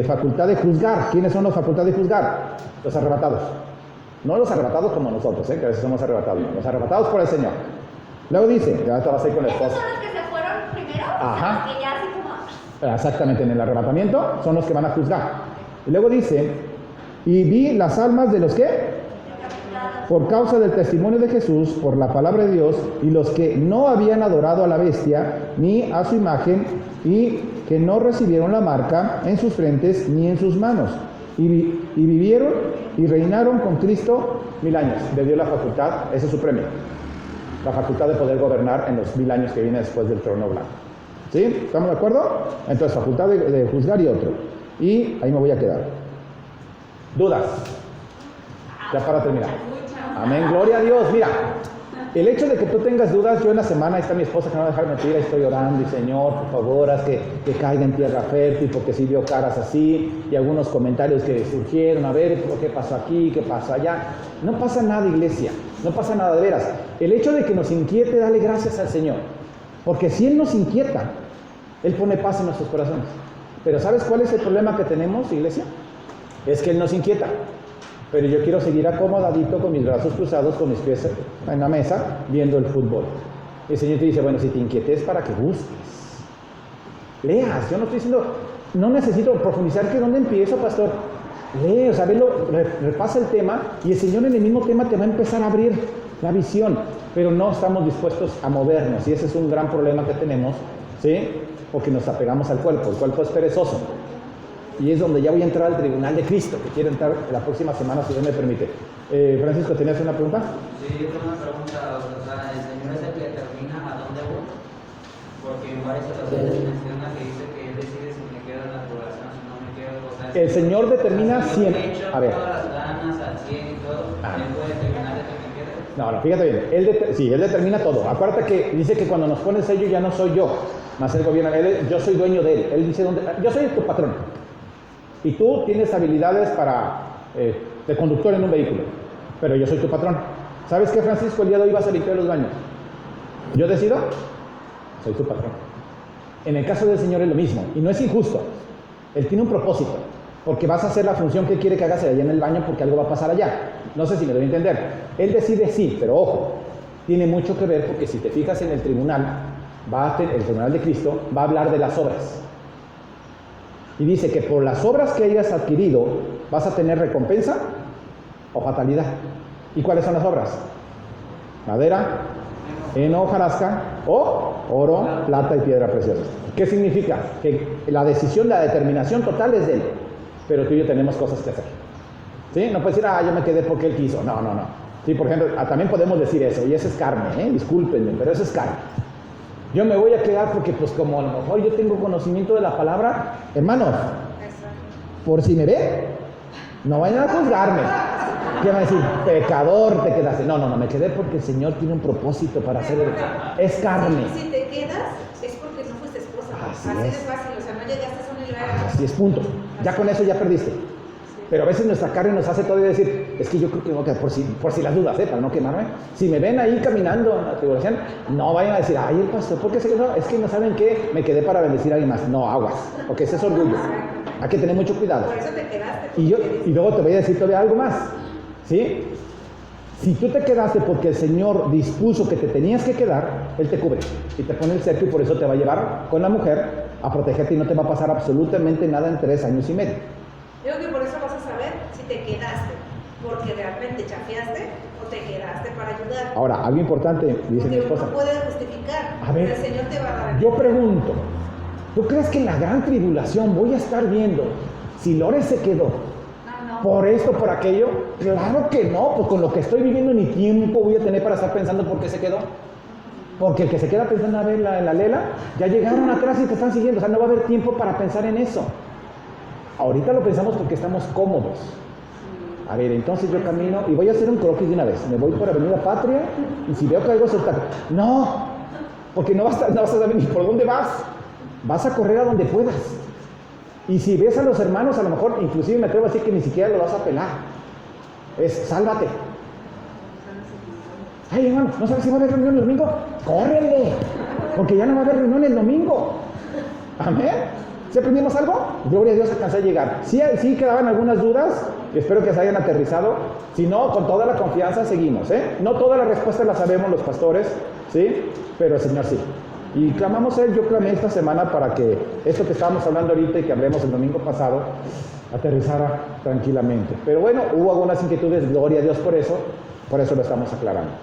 S1: facultad de juzgar. ¿Quiénes son los facultad de juzgar? Los arrebatados. No los arrebatados como nosotros, que a veces somos arrebatados. Los arrebatados por el Señor. Luego dice, ya te vas a ir con la esposa.
S2: ¿Esos son los que se fueron primero?
S1: Ajá.
S2: Los que ya así como...
S1: Exactamente, en el arrebatamiento son los que van a juzgar. Y luego dice, y vi las almas de los que... por causa del testimonio de Jesús, por la palabra de Dios, y los que no habían adorado a la bestia, ni a su imagen, y que no recibieron la marca en sus frentes, ni en sus manos, y vivieron y reinaron con Cristo 1000 años. Le dio la facultad, ese es su premio, la facultad de poder gobernar en los 1000 años que viene después del trono blanco. ¿Sí? ¿Estamos de acuerdo? Entonces, facultad de juzgar y otro. Y ahí me voy a quedar. ¿Dudas? Ya para terminar. Amén, gloria a Dios. Mira, el hecho de que tú tengas dudas, yo en la semana, ahí está mi esposa que no va a dejar mentir, ahí estoy orando, y Señor, por favor, haz que caiga en tierra fértil, porque sí veo caras así, y algunos comentarios que surgieron, a ver, ¿qué pasó aquí? ¿Qué pasó allá? No pasa nada, iglesia, no pasa nada, de veras. El hecho de que nos inquiete, dale gracias al Señor, porque si Él nos inquieta, Él pone paz en nuestros corazones. Pero ¿sabes cuál es el problema que tenemos, iglesia? Es que Él nos inquieta. Pero yo quiero seguir acomodadito con mis brazos cruzados, con mis pies en la mesa, viendo el fútbol. El Señor te dice, bueno, si te inquietes para que busques. Leas, yo no estoy diciendo, no necesito profundizar, que dónde empiezo, pastor. Lee, o sea, repasa el tema, y el Señor en el mismo tema te va a empezar a abrir la visión. Pero no estamos dispuestos a movernos, y ese es un gran problema que tenemos, ¿sí? Porque nos apegamos al cuerpo, el cuerpo es perezoso. Y es donde ya voy a entrar al tribunal de Cristo, que quiero entrar la próxima semana, si Dios me permite. Francisco, ¿tenías una pregunta?
S6: Sí, yo tengo una pregunta. O sea, ¿el Señor es el que determina a dónde voy? Porque en varias ocasiones menciona que dice que Él decide si me quedo en la población o si no me quedo. O sea,
S1: El Señor determina
S6: si yo
S1: siempre.
S6: le echo
S1: A ver.
S6: todas las ganas al 100 y todo, Él puede determinar de que me quede.
S1: No, fíjate bien. Él determina todo. Acuérdate que dice que cuando nos pone el sello ya no soy yo, más el gobierno. Yo soy dueño de él. Él dice, yo soy tu patrón. Y tú tienes habilidades de conductor en un vehículo, pero yo soy tu patrón. ¿Sabes qué, Francisco? El día de hoy vas a limpiar los baños. ¿Yo decido? Soy tu patrón. En el caso del Señor es lo mismo, y no es injusto. Él tiene un propósito, porque vas a hacer la función que quiere que hagas allá en el baño porque algo va a pasar allá. No sé si me doy a entender. Él decide sí, pero ojo, tiene mucho que ver porque si te fijas en el tribunal, el tribunal de Cristo va a hablar de las obras. Y dice que por las obras que hayas adquirido vas a tener recompensa o fatalidad. ¿Y cuáles son las obras? Madera, heno, hojarasca o oro, plata y piedra preciosa. ¿Qué significa? Que la decisión, la determinación total es de él, pero tú y yo tenemos cosas que hacer. ¿Sí? No puedes decir, yo me quedé porque él quiso. No. Sí, por ejemplo, también podemos decir eso, y eso es carne, discúlpenme, pero eso es carne. Yo me voy a quedar porque, pues, como a lo mejor yo tengo conocimiento de la palabra, hermanos, por si me ve, no vayan a juzgarme. ¿Qué van a decir? Pecador, te quedaste. No, me quedé porque el Señor tiene un propósito para hacer es carne.
S4: Si te quedas, es porque no fuiste esposa.
S1: Así
S4: Así
S1: es.
S4: de fácil, o sea, no llegaste a un nivel.
S1: Así es, punto. Ya con eso ya perdiste. Pero a veces nuestra carne nos hace todavía decir, es que yo creo que no, por si las dudas, para no quemarme. Si me ven ahí caminando en la tribulación, no vayan a decir, ay, el pastor, ¿por qué se quedó? Es que no saben qué, me quedé para bendecir a alguien más. No, aguas, porque ese es orgullo. Hay que tener mucho cuidado.
S4: Por eso te quedaste.
S1: Y luego te voy a decir todavía algo más, ¿sí? Si tú te quedaste porque el Señor dispuso que te tenías que quedar, Él te cubre y te pone el cerco y por eso te va a llevar con la mujer a protegerte y no te va a pasar absolutamente nada en 3 años y medio.
S4: Digo que por eso vas a saber si te quedaste, porque realmente chafiaste o te quedaste para ayudar.
S1: Ahora, algo importante, dice mi
S4: Porque
S1: esposa.
S4: no puedes justificar.
S1: A ver,
S4: el Señor te va a dar.
S1: Yo pregunto, ¿tú crees que en la gran tribulación voy a estar viendo si Lore se quedó
S4: No.
S1: por esto, por aquello? Claro que no, pues con lo que estoy viviendo ni tiempo voy a tener para estar pensando por qué se quedó. Porque el que se queda pensando a ver en la lela, ya llegaron atrás y te están siguiendo, o sea, no va a haber tiempo para pensar en eso. Ahorita lo pensamos porque estamos cómodos. A ver, entonces yo camino y voy a hacer un croquis de una vez. Me voy por Avenida Patria y si veo que algo se está... No, porque no vas a saber ni por dónde vas. Vas a correr a donde puedas. Y si ves a los hermanos, a lo mejor, inclusive me atrevo a decir que ni siquiera lo vas a pelar. Es, sálvate. Ay, hermano, ¿no sabes si va a haber reunión el domingo? ¡Córrele! Porque ya no va a haber reunión el domingo. Amén. ¿Sí aprendimos algo? Gloria a Dios, alcancé a llegar. Sí quedaban algunas dudas, espero que se hayan aterrizado. Si no, con toda la confianza seguimos, ¿eh? No todas las respuestas las sabemos los pastores, ¿sí? Pero el Señor sí. Y clamamos a Él, yo clamé esta semana para que esto que estábamos hablando ahorita y que hablemos el domingo pasado, aterrizara tranquilamente. Pero bueno, hubo algunas inquietudes, gloria a Dios por eso lo estamos aclarando.